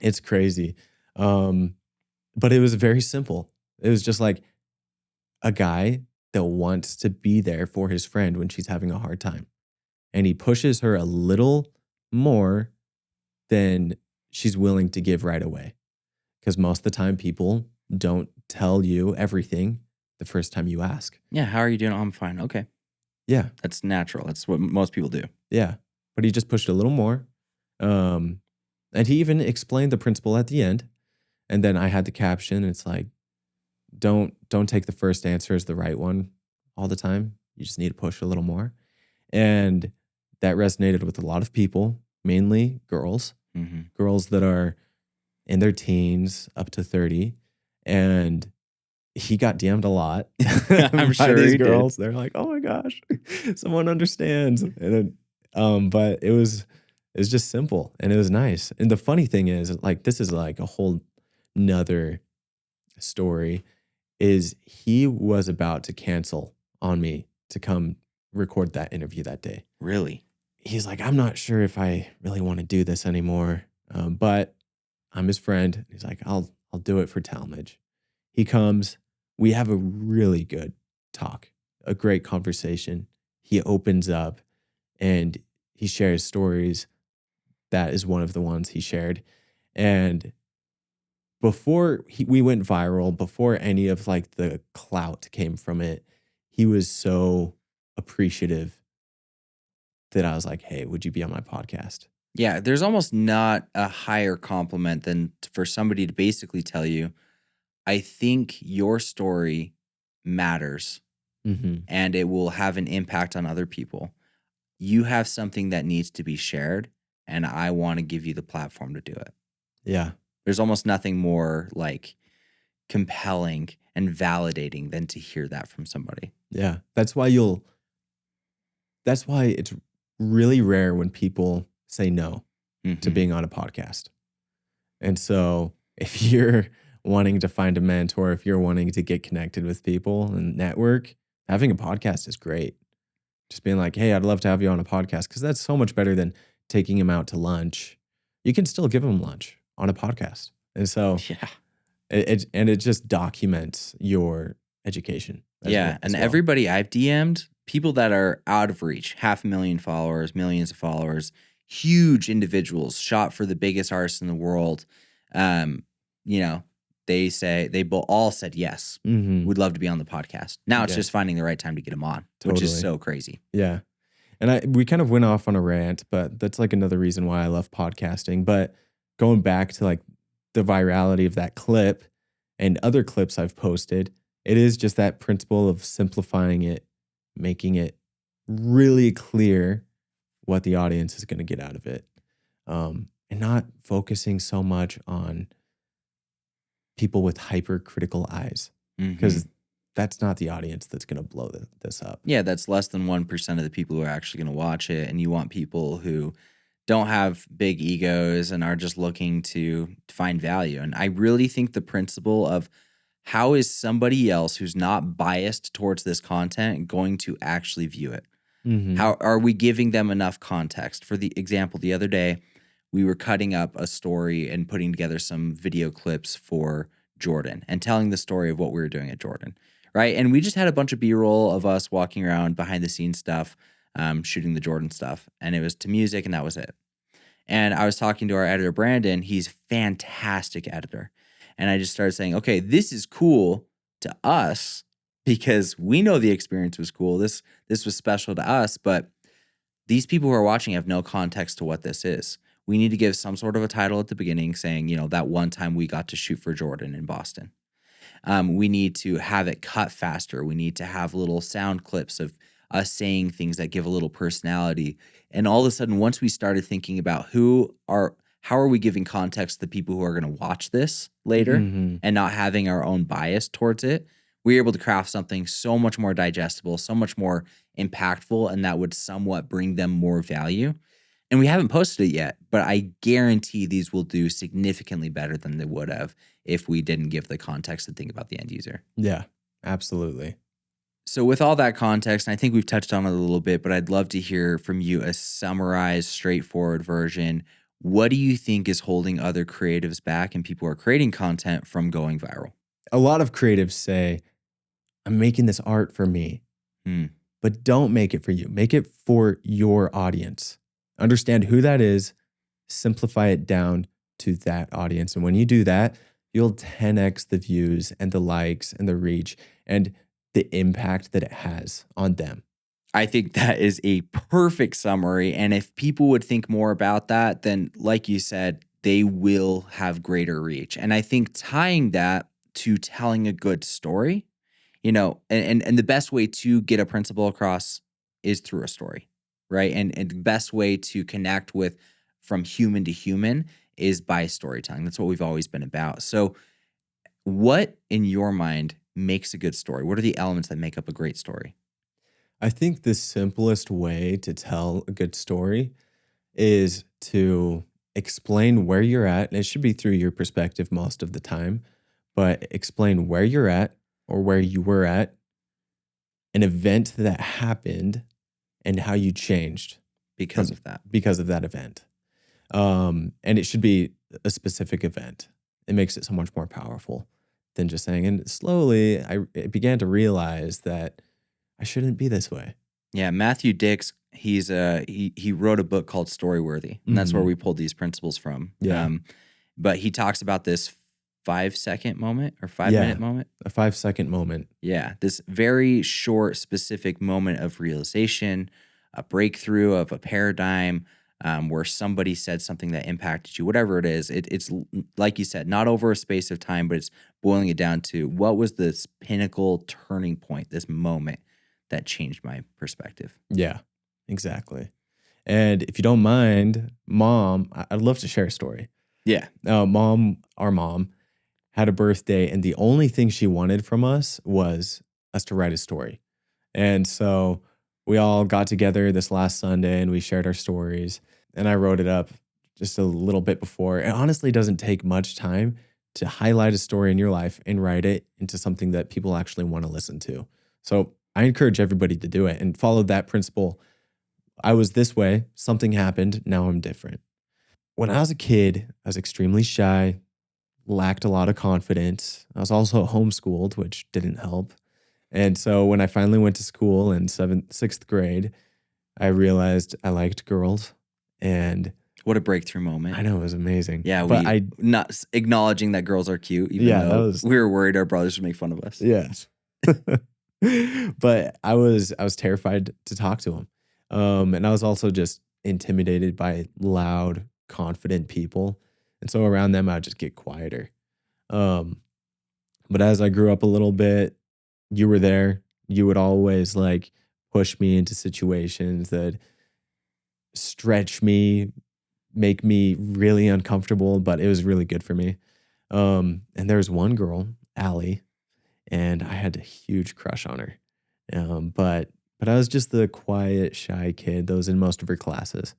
Speaker 2: It's crazy. But it was very simple. It was just like a guy that wants to be there for his friend when she's having a hard time. And he pushes her a little more than she's willing to give right away. Because most of the time people don't tell you everything the first time you ask.
Speaker 1: Yeah, how are you doing? Oh, I'm fine. Okay.
Speaker 2: Yeah.
Speaker 1: That's natural. That's what most people do.
Speaker 2: Yeah. But he just pushed a little more. And he even explained the principle at the end. And then I had the caption. It's like, don't take the first answer as the right one all the time. You just need to push a little more. And that resonated with a lot of people, mainly girls, girls that are in their teens up to 30. And he got DM'd a lot.
Speaker 1: I'm
Speaker 2: by
Speaker 1: sure
Speaker 2: these
Speaker 1: he
Speaker 2: girls. They're like, oh my gosh, someone understands. And but it was just simple and it was nice. And the funny thing is, like, this is like a whole nother story, is he was about to cancel on me to come record that interview that day.
Speaker 1: Really?
Speaker 2: He's like, I'm not sure if I really want to do this anymore, but I'm his friend. He's like, I'll do it for Talmage. He comes. We have a really good talk, a great conversation. He opens up and he shares stories. That is one of the ones he shared. And before we went viral, before any of like the clout came from it, he was so appreciative that I was like, hey, would you be on my podcast?
Speaker 1: Yeah, there's almost not a higher compliment than for somebody to basically tell you, I think your story matters and it will have an impact on other people. You have something that needs to be shared, and I want to give you the platform to do it.
Speaker 2: Yeah.
Speaker 1: There's almost nothing more like compelling and validating than to hear that from somebody.
Speaker 2: Yeah. That's why it's really rare when people say no to being on a podcast. And so if you're wanting to find a mentor, if you're wanting to get connected with people and network, having a podcast is great. Just being like, hey, I'd love to have you on a podcast, because that's so much better than taking him out to lunch. You can still give him lunch on a podcast. And so
Speaker 1: Yeah.
Speaker 2: it just documents your education.
Speaker 1: Yeah. And everybody I've DM'd, people that are out of reach, 500,000 followers, millions of followers, huge individuals, shot for the biggest artists in the world. You know, they all said yes. Would love to be on the podcast. Now it's just finding the right time to get them on, which is so crazy.
Speaker 2: Yeah. And we kind of went off on a rant, but that's like another reason why I love podcasting. But going back to like the virality of that clip and other clips I've posted, it is just that principle of simplifying it, making it really clear what the audience is going to get out of it, and not focusing so much on people with hypercritical eyes, because that's not the audience that's going to blow this up.
Speaker 1: Yeah, that's less than 1% of the people who are actually going to watch it. And you want people who don't have big egos and are just looking to find value. And I really think the principle of how is somebody else who's not biased towards this content going to actually view it? How are we giving them enough context? For the example, the other day, we were cutting up a story and putting together some video clips for Jordan and telling the story of what we were doing at Jordan, right? And we just had a bunch of B-roll of us walking around behind the scenes stuff, shooting the Jordan stuff. And it was to music, and that was it. And I was talking to our editor, Brandon. He's a fantastic editor. And I just started saying, okay, this is cool to us because we know the experience was cool. This was special to us, but these people who are watching have no context to what this is. We need to give some sort of a title at the beginning saying, you know, that one time we got to shoot for Jordan in Boston. We need to have it cut faster. We need to have little sound clips of us saying things that give a little personality. And all of a sudden, once we started thinking about how are we giving context to the people who are going to watch this later and not having our own bias towards it, we were able to craft something so much more digestible, so much more impactful, and that would somewhat bring them more value. And we haven't posted it yet, but I guarantee these will do significantly better than they would have if we didn't give the context to think about the end user.
Speaker 2: Yeah, absolutely.
Speaker 1: So with all that context, and I think we've touched on it a little bit, but I'd love to hear from you a summarized, straightforward version. What do you think is holding other creatives back and people who are creating content from going viral?
Speaker 2: A lot of creatives say, I'm making this art for me, but don't make it for you. Make it for your audience. Understand who that is, simplify it down to that audience. And when you do that, you'll 10x the views and the likes and the reach and the impact that it has on them.
Speaker 1: I think that is a perfect summary. And if people would think more about that, then like you said, they will have greater reach. And I think tying that to telling a good story, you know, and the best way to get a principle across is through a story, right? And the best way to connect with from human to human is by storytelling. That's what we've always been about. So what in your mind makes a good story? What are the elements that make up a great story?
Speaker 2: I think the simplest way to tell a good story is to explain where you're at. And it should be through your perspective most of the time, but explain where you're at or where you were at, an event that happened, and how you changed
Speaker 1: Because of that.
Speaker 2: because of that event. And it should be a specific event. It makes it so much more powerful than just saying, and slowly I began to realize that I shouldn't be this way.
Speaker 1: Yeah, Matthew Dix, he wrote a book called Storyworthy, and that's where we pulled these principles from.
Speaker 2: Yeah.
Speaker 1: But he talks about this 5-second moment or 5-minute moment.
Speaker 2: A 5-second moment.
Speaker 1: Yeah, this very short, specific moment of realization, a breakthrough of a paradigm, where somebody said something that impacted you, whatever it is. It's like you said, not over a space of time, but it's boiling it down to what was this pinnacle turning point, this moment that changed my perspective.
Speaker 2: Yeah, exactly. And if you don't mind, Mom, I'd love to share a story.
Speaker 1: Yeah.
Speaker 2: Our mom had a birthday, and the only thing she wanted from us was us to write a story. And so we all got together this last Sunday and we shared our stories. And I wrote it up just a little bit before. It honestly doesn't take much time to highlight a story in your life and write it into something that people actually want to listen to. So I encourage everybody to do it and follow that principle. I was this way, something happened, now I'm different. When I was a kid, I was extremely shy, lacked a lot of confidence. I was also homeschooled, which didn't help. And so when I finally went to school in 6th grade, I realized I liked girls. And
Speaker 1: What a breakthrough moment.
Speaker 2: I know, it was amazing.
Speaker 1: Yeah,
Speaker 2: but
Speaker 1: not acknowledging that girls are cute, even though we were worried our brothers would make fun of us.
Speaker 2: Yeah. But I was terrified to talk to him. And I was also just intimidated by loud, confident people. And so around them, I would just get quieter. But as I grew up a little bit, you were there. You would always like push me into situations that stretch me, make me really uncomfortable, but it was really good for me. And there was one girl, Allie, and I had a huge crush on her. But I was just the quiet, shy kid that was in most of her classes.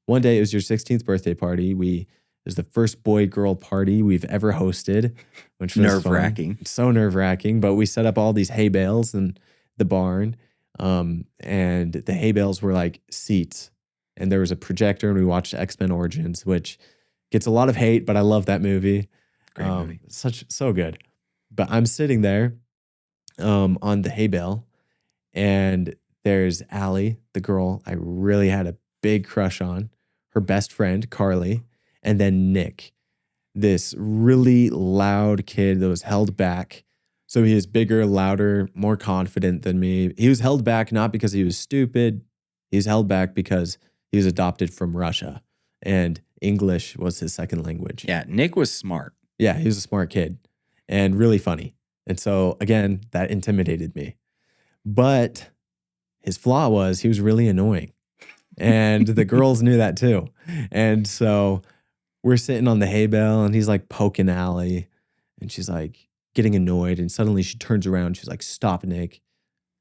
Speaker 2: One day, it was your 16th birthday party. It was the first boy-girl party we've ever hosted, which was
Speaker 1: nerve-wracking.
Speaker 2: So nerve-wracking. But we set up all these hay bales in the barn, and the hay bales were like seats. And there was a projector, and we watched X-Men Origins, which gets a lot of hate, but I love that movie.
Speaker 1: Great movie.
Speaker 2: So good. But I'm sitting there on the hay bale, and there's Allie, the girl I really had a big crush on, her best friend, Carly, and then Nick, this really loud kid that was held back. So he was bigger, louder, more confident than me. He was held back not because he was stupid. He was held back because he was adopted from Russia, and English was his second language.
Speaker 1: Yeah, Nick was smart.
Speaker 2: Yeah, he was a smart kid and really funny. And so, again, that intimidated me. But his flaw was he was really annoying. And the girls knew that too. And so we're sitting on the hay bale, and he's like poking Allie. And she's like, getting annoyed. And suddenly she turns around. She's like, stop, Nick.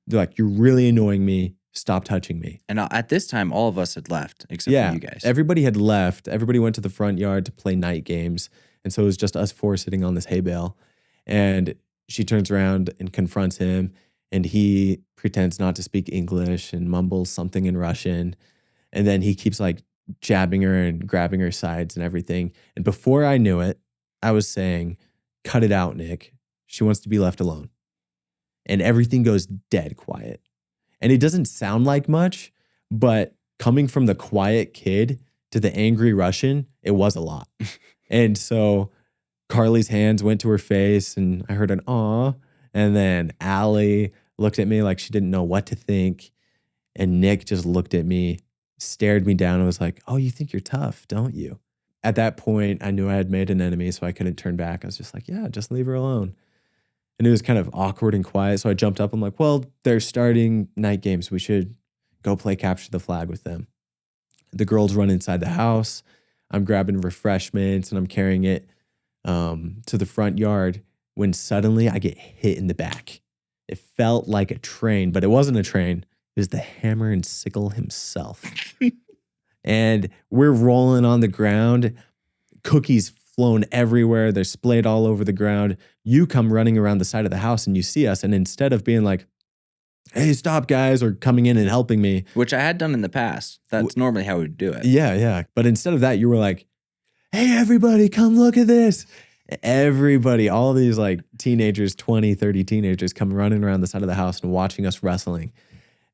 Speaker 2: They're like, you're really annoying me. Stop touching me.
Speaker 1: And at this time, all of us had left except for you guys.
Speaker 2: Everybody had left. Everybody went to the front yard to play night games. And so it was just us four sitting on this hay bale. And she turns around and confronts him. And he pretends not to speak English and mumbles something in Russian. And then he keeps like jabbing her and grabbing her sides and everything. And before I knew it, I was saying, cut it out, Nick. She wants to be left alone. And everything goes dead quiet. And it doesn't sound like much, but coming from the quiet kid to the angry Russian, it was a lot. And so Carly's hands went to her face and I heard an aw. And then Allie looked at me like she didn't know what to think. And Nick just looked at me, stared me down and was like, oh, you think you're tough, don't you? At that point, I knew I had made an enemy, so I couldn't turn back. I was just like, yeah, just leave her alone. And it was kind of awkward and quiet. So I jumped up. I'm like, well, they're starting night games. We should go play capture the flag with them. The girls run inside the house. I'm grabbing refreshments and I'm carrying it to the front yard when suddenly I get hit in the back. It felt like a train, but it wasn't a train. It was the hammer and sickle himself. And we're rolling on the ground. Cookies flown everywhere. They're splayed all over the ground. You come running around the side of the house and you see us. And instead of being like, hey, stop, guys, or coming in and helping me.
Speaker 1: Which I had done in the past. That's normally how we would do it.
Speaker 2: Yeah. But instead of that, you were like, hey, everybody, come look at this. Everybody, all these like teenagers, 20, 30 teenagers come running around the side of the house and watching us wrestling.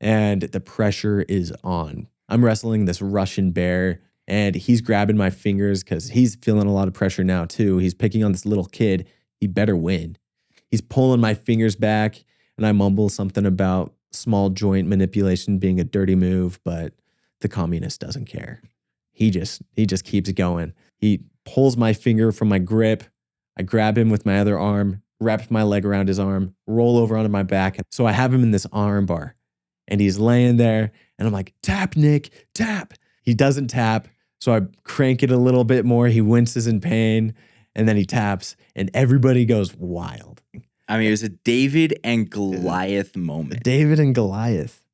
Speaker 2: And the pressure is on. I'm wrestling this Russian bear and he's grabbing my fingers because he's feeling a lot of pressure now too. He's picking on this little kid. He better win. He's pulling my fingers back and I mumble something about small joint manipulation being a dirty move, but the communist doesn't care. He just keeps going. He pulls my finger from my grip. I grab him with my other arm, wrap my leg around his arm, roll over onto my back. So I have him in this arm bar and he's laying there and I'm like, tap, Nick, tap. He doesn't tap. So I crank it a little bit more. He winces in pain and then he taps and everybody goes wild.
Speaker 1: I mean, it was a David and Goliath moment.
Speaker 2: David and Goliath.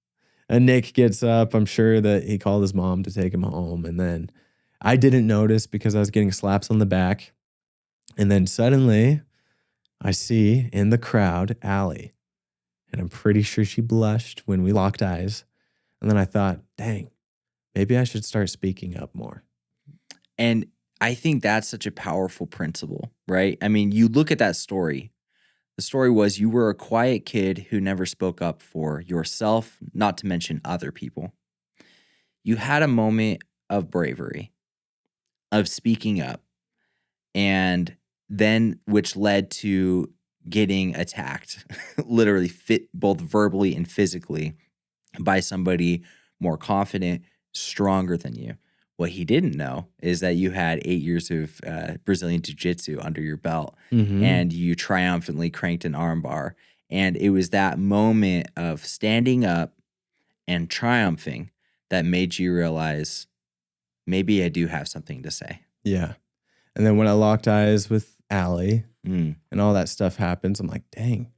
Speaker 2: And Nick gets up. I'm sure that he called his mom to take him home. And then I didn't notice because I was getting slaps on the back. And then suddenly I see in the crowd Allie. And I'm pretty sure she blushed when we locked eyes. And then I thought, dang, maybe I should start speaking up more.
Speaker 1: And I think that's such a powerful principle, right? I mean, you look at that story. The story was you were a quiet kid who never spoke up for yourself, not to mention other people. You had a moment of bravery, of speaking up, and then which led to getting attacked, literally both verbally and physically by somebody more confident, stronger than you. What he didn't know is that you had 8 years of Brazilian Jiu-Jitsu under your belt and you triumphantly cranked an arm bar. And it was that moment of standing up and triumphing that made you realize maybe I do have something to say.
Speaker 2: Yeah. And then when I locked eyes with Allie and all that stuff happens, I'm like, dang,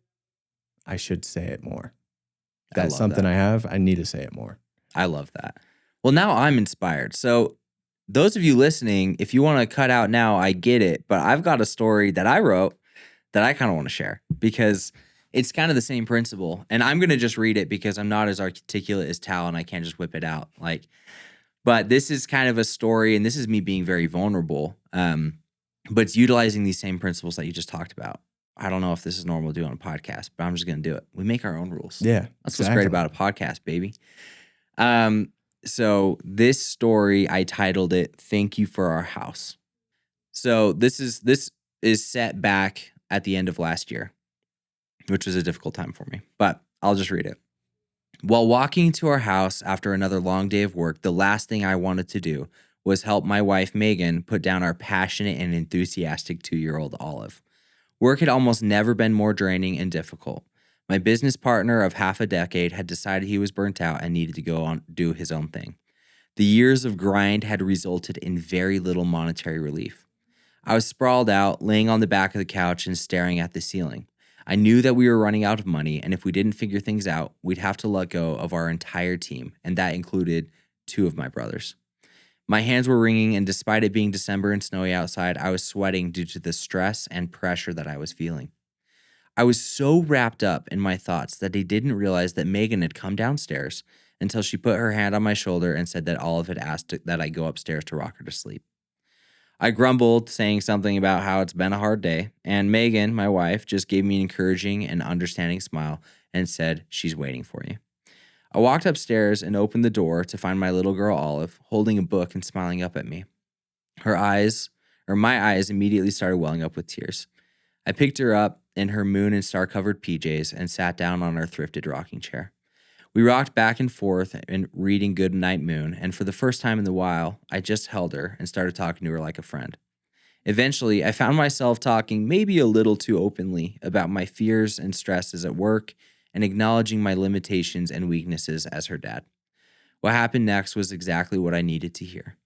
Speaker 2: I should say it more. That's something I have. I need to say it more.
Speaker 1: I love that. Well, now I'm inspired. So those of you listening, if you want to cut out now, I get it. But I've got a story that I wrote that I kind of want to share because it's kind of the same principle. And I'm going to just read it because I'm not as articulate as Tal and I can't just whip it out. But this is kind of a story and this is me being very vulnerable. But it's utilizing these same principles that you just talked about. I don't know if this is normal to do on a podcast, but I'm just going to do it. We make our own rules.
Speaker 2: Yeah.
Speaker 1: That's what's great about a podcast, baby. So this story, I titled it, Thank You for Our House. So this is set back at the end of last year, which was a difficult time for me, but I'll just read it. While walking to our house after another long day of work, the last thing I wanted to do was help my wife, Megan, put down our passionate and enthusiastic 2-year-old Olive. Work had almost never been more draining and difficult. My business partner of half a decade had decided he was burnt out and needed to go on do his own thing. The years of grind had resulted in very little monetary relief. I was sprawled out, laying on the back of the couch and staring at the ceiling. I knew that we were running out of money, and if we didn't figure things out, we'd have to let go of our entire team, and that included 2 of my brothers. My hands were wringing, and despite it being December and snowy outside, I was sweating due to the stress and pressure that I was feeling. I was so wrapped up in my thoughts that I didn't realize that Megan had come downstairs until she put her hand on my shoulder and said that Olive had asked that I go upstairs to rock her to sleep. I grumbled, saying something about how it's been a hard day, and Megan, my wife, just gave me an encouraging and understanding smile and said, "She's waiting for you." I walked upstairs and opened the door to find my little girl Olive holding a book and smiling up at me. My eyes immediately started welling up with tears. I picked her up in her moon and star covered PJs and sat down on our thrifted rocking chair. We rocked back and forth and reading Good Night Moon, and for the first time in a while, I just held her and started talking to her like a friend. Eventually, I found myself talking maybe a little too openly about my fears and stresses at work and acknowledging my limitations and weaknesses as her dad. What happened next was exactly what I needed to hear.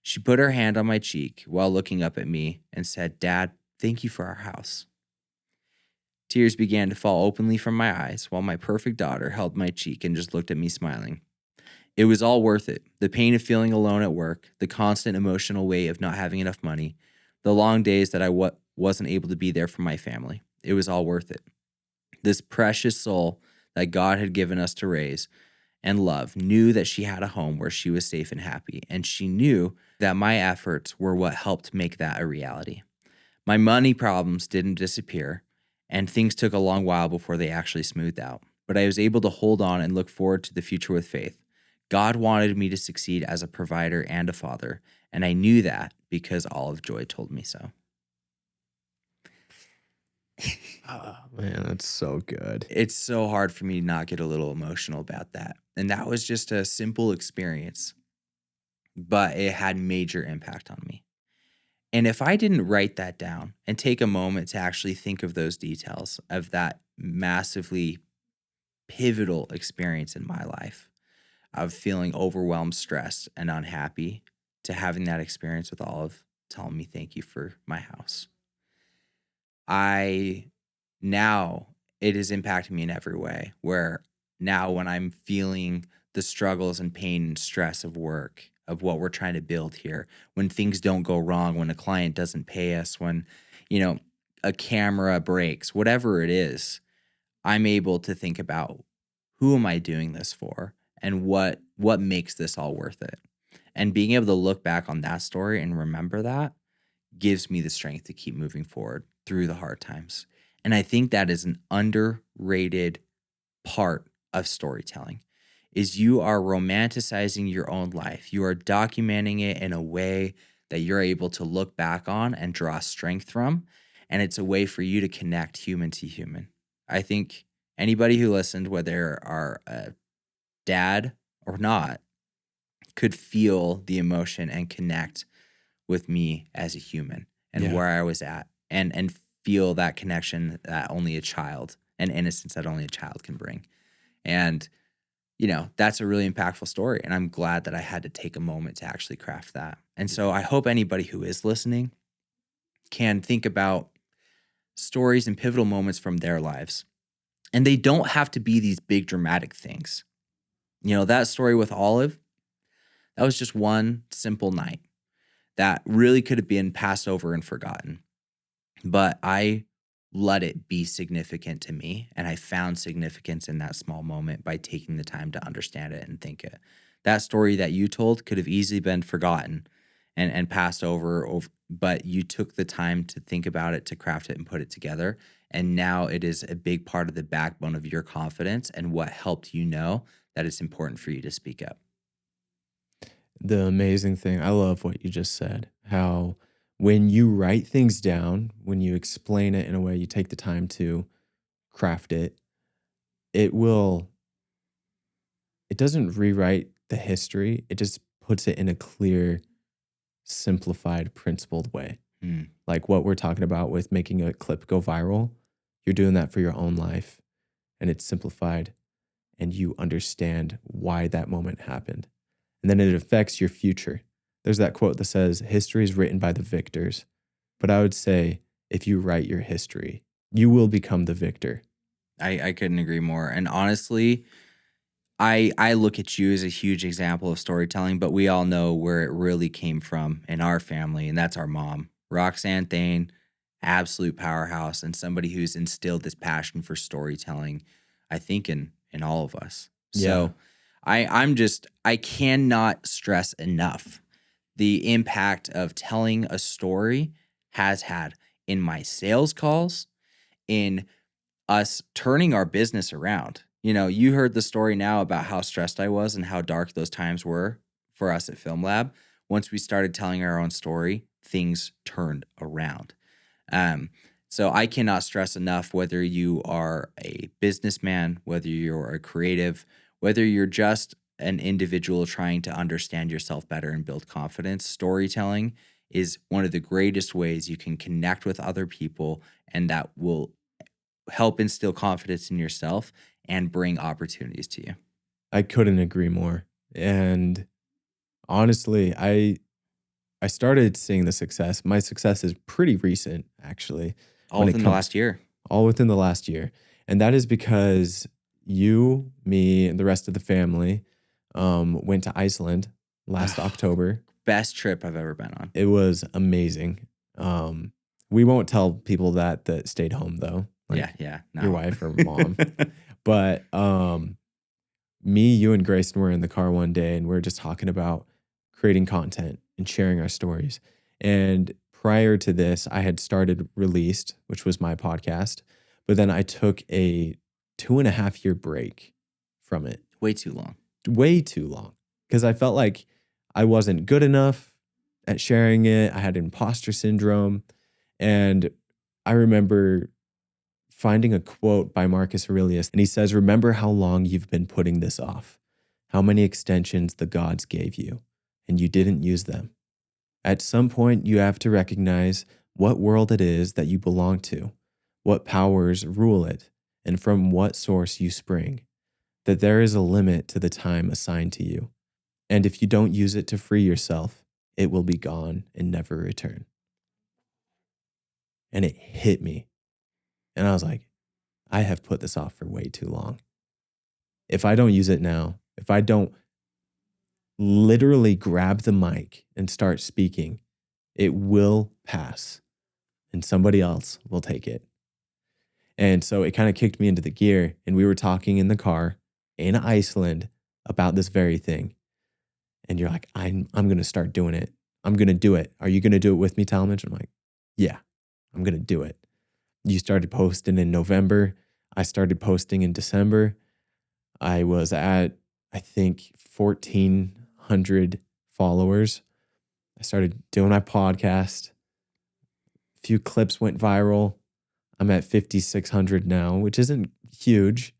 Speaker 1: She put her hand on my cheek while looking up at me and said, "Dad, thank you for our house." Tears began to fall openly from my eyes while my perfect daughter held my cheek and just looked at me smiling. It was all worth it. The pain of feeling alone at work, the constant emotional weight of not having enough money, the long days that I wasn't able to be there for my family. It was all worth it. This precious soul that God had given us to raise and love knew that she had a home where she was safe and happy, and she knew that my efforts were what helped make that a reality. My money problems didn't disappear, and things took a long while before they actually smoothed out, but I was able to hold on and look forward to the future with faith. God wanted me to succeed as a provider and a father, and I knew that because Olive Joy told me so.
Speaker 2: Oh, man, that's so good.
Speaker 1: It's so hard for me to not get a little emotional about that. And that was just a simple experience, but it had major impact on me. And if I didn't write that down and take a moment to actually think of those details of that massively pivotal experience in my life of feeling overwhelmed, stressed, and unhappy, to having that experience with Olive telling me thank you for my house, now it is impacting me in every way, where now when I'm feeling the struggles and pain and stress of work, of what we're trying to build here, when things don't go wrong, when a client doesn't pay us, when, a camera breaks, whatever it is, I'm able to think about who am I doing this for and what makes this all worth it. And being able to look back on that story and remember that gives me the strength to keep moving forward through the hard times. And I think that is an underrated part of storytelling, is you are romanticizing your own life. You are documenting it in a way that you're able to look back on and draw strength from. And it's a way for you to connect human to human. I think anybody who listened, whether are a dad or not, could feel the emotion and connect with me as a human and where I was at, and feel that connection that only a child, and innocence that only a child can bring. And, that's a really impactful story. And I'm glad that I had to take a moment to actually craft that. And so I hope anybody who is listening can think about stories and pivotal moments from their lives. And they don't have to be these big dramatic things. That story with Olive, that was just one simple night that really could have been passed over and forgotten. But I let it be significant to me, and I found significance in that small moment by taking the time to understand it and think it. That story that you told could have easily been forgotten and passed over, but you took the time to think about it, to craft it and put it together. And now it is a big part of the backbone of your confidence and what helped you know that it's important for you to speak up.
Speaker 2: The amazing thing, I love what you just said, how when you write things down, when you explain it in a way, you take the time to craft it, it doesn't rewrite the history. It just puts it in a clear, simplified, principled way. Like what we're talking about with making a clip go viral, you're doing that for your own life, and it's simplified, and you understand why that moment happened. And then it affects your future. There's that quote that says, "History is written by the victors." But I would say if you write your history, you will become the victor.
Speaker 1: I couldn't agree more. And honestly, I look at you as a huge example of storytelling, but we all know where it really came from in our family, and that's our mom, Roxanne Thayne, absolute powerhouse, and somebody who's instilled this passion for storytelling, I think, in all of us.
Speaker 2: Yeah.
Speaker 1: So I cannot stress enough the impact of telling a story has had in my sales calls, in us turning our business around. You know, you heard the story now about how stressed I was and how dark those times were for us at Film Lab. Once we started telling our own story, things turned around. Um, so I cannot stress enough, whether you are a businessman, whether you're a creative, whether you're just an individual trying to understand yourself better and build confidence, storytelling is one of the greatest ways you can connect with other people, and that will help instill confidence in yourself and bring opportunities to you.
Speaker 2: I couldn't agree more. And honestly, I started seeing the success. My success is pretty recent, actually.
Speaker 1: All within the last year.
Speaker 2: All within the last year. And that is because you, me, and the rest of the family went to Iceland last October.
Speaker 1: Best trip I've ever been on.
Speaker 2: It was amazing. We won't tell people that stayed home, though. Like
Speaker 1: Yeah. No.
Speaker 2: your wife or mom. But me, you, and Grayson were in the car one day, and we were just talking about creating content and sharing our stories. And prior to this, I had started Released, which was my podcast. But then I took a 2.5-year break from it.
Speaker 1: Way too long.
Speaker 2: Way too long. Because I felt like I wasn't good enough at sharing it. I had imposter syndrome. And I remember finding a quote by Marcus Aurelius, and he says, "Remember how long you've been putting this off, how many extensions the gods gave you, and you didn't use them. At some point, you have to recognize what world it is that you belong to, what powers rule it, and from what source you spring, that there is a limit to the time assigned to you. And if you don't use it to free yourself, it will be gone and never return." And it hit me. And I was like, I have put this off for way too long. If I don't use it now, if I don't literally grab the mic and start speaking, it will pass and somebody else will take it. And so it kind of kicked me into the gear. And we were talking in the car in Iceland about this very thing. And you're like, I'm going to start doing it. I'm going to do it. Are you going to do it with me, Talmage? I'm like, yeah, I'm going to do it. You started posting in November. I started posting in December. I was at, I think, 1,400 followers. I started doing my podcast. A few clips went viral. I'm at 5,600 now, which isn't huge,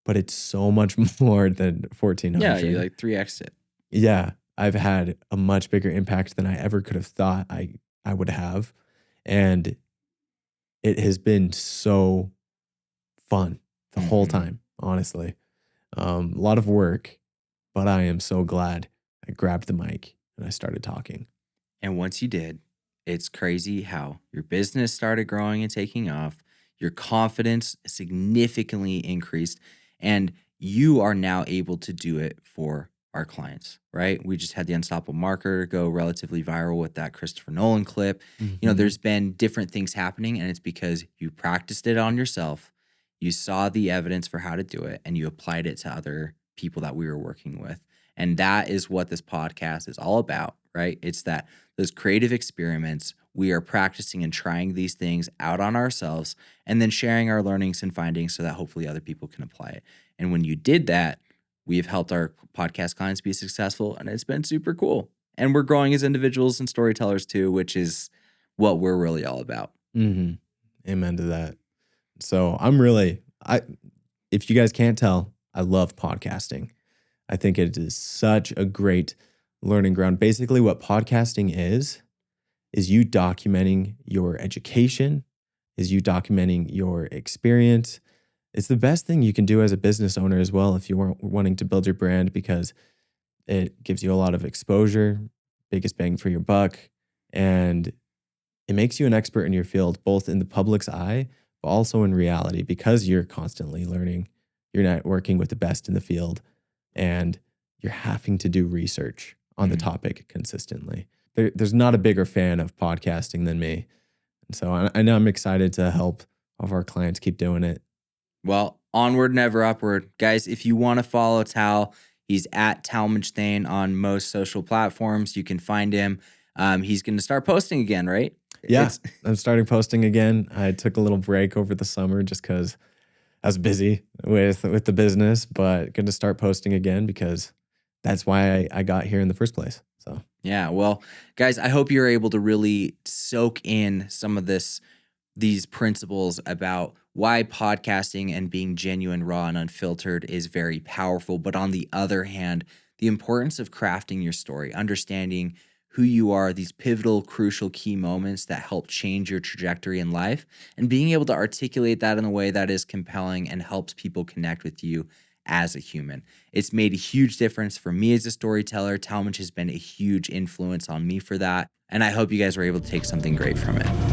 Speaker 2: but it's so much more than 1,400.
Speaker 1: Yeah, you like 3x it.
Speaker 2: Yeah, I've had a much bigger impact than I ever could have thought I would have. And it has been so fun the whole time, honestly. A lot of work, but I am so glad I grabbed the mic and I started talking.
Speaker 1: And once you did, it's crazy how your business started growing and taking off. Your confidence significantly increased, and you are now able to do it for our clients, right? We just had the Unstoppable Marketer go relatively viral with that Christopher Nolan clip. You know, there's been different things happening, and it's because you practiced it on yourself. You saw the evidence for how to do it, and you applied it to other people that we were working with. And that is what this podcast is all about, right? It's that those creative experiments, we are practicing and trying these things out on ourselves and then sharing our learnings and findings so that hopefully other people can apply it. And when you did that, we've helped our podcast clients be successful, and it's been super cool. And we're growing as individuals and storytellers too, which is what we're really all about.
Speaker 2: Amen to that. So if you guys can't tell, I love podcasting. I think it is such a great learning ground. Basically, what podcasting is you documenting your education, is you documenting your experience. It's the best thing you can do as a business owner as well if you are wanting to build your brand, because it gives you a lot of exposure, biggest bang for your buck, and it makes you an expert in your field, both in the public's eye, but also in reality, because you're constantly learning. You're networking with the best in the field, and you're having to do research on the topic consistently. There's not a bigger fan of podcasting than me. And so I know I'm excited to help all of our clients keep doing it.
Speaker 1: Well, onward, never upward. Guys, if you want to follow Tal, he's at Talmage Thayne on most social platforms. You can find him. He's going to start posting again, right?
Speaker 2: Yeah, I'm starting posting again. I took a little break over the summer just because I was busy with the business, but going to start posting again because that's why I got here in the first place. So
Speaker 1: Yeah, well, guys, I hope you're able to really soak in some of these principles about why podcasting and being genuine, raw, and unfiltered is very powerful. But on the other hand, the importance of crafting your story, understanding who you are, these pivotal, crucial, key moments that help change your trajectory in life, and being able to articulate that in a way that is compelling and helps people connect with you as a human. It's made a huge difference for me as a storyteller. Talmage has been a huge influence on me for that. And I hope you guys were able to take something great from it.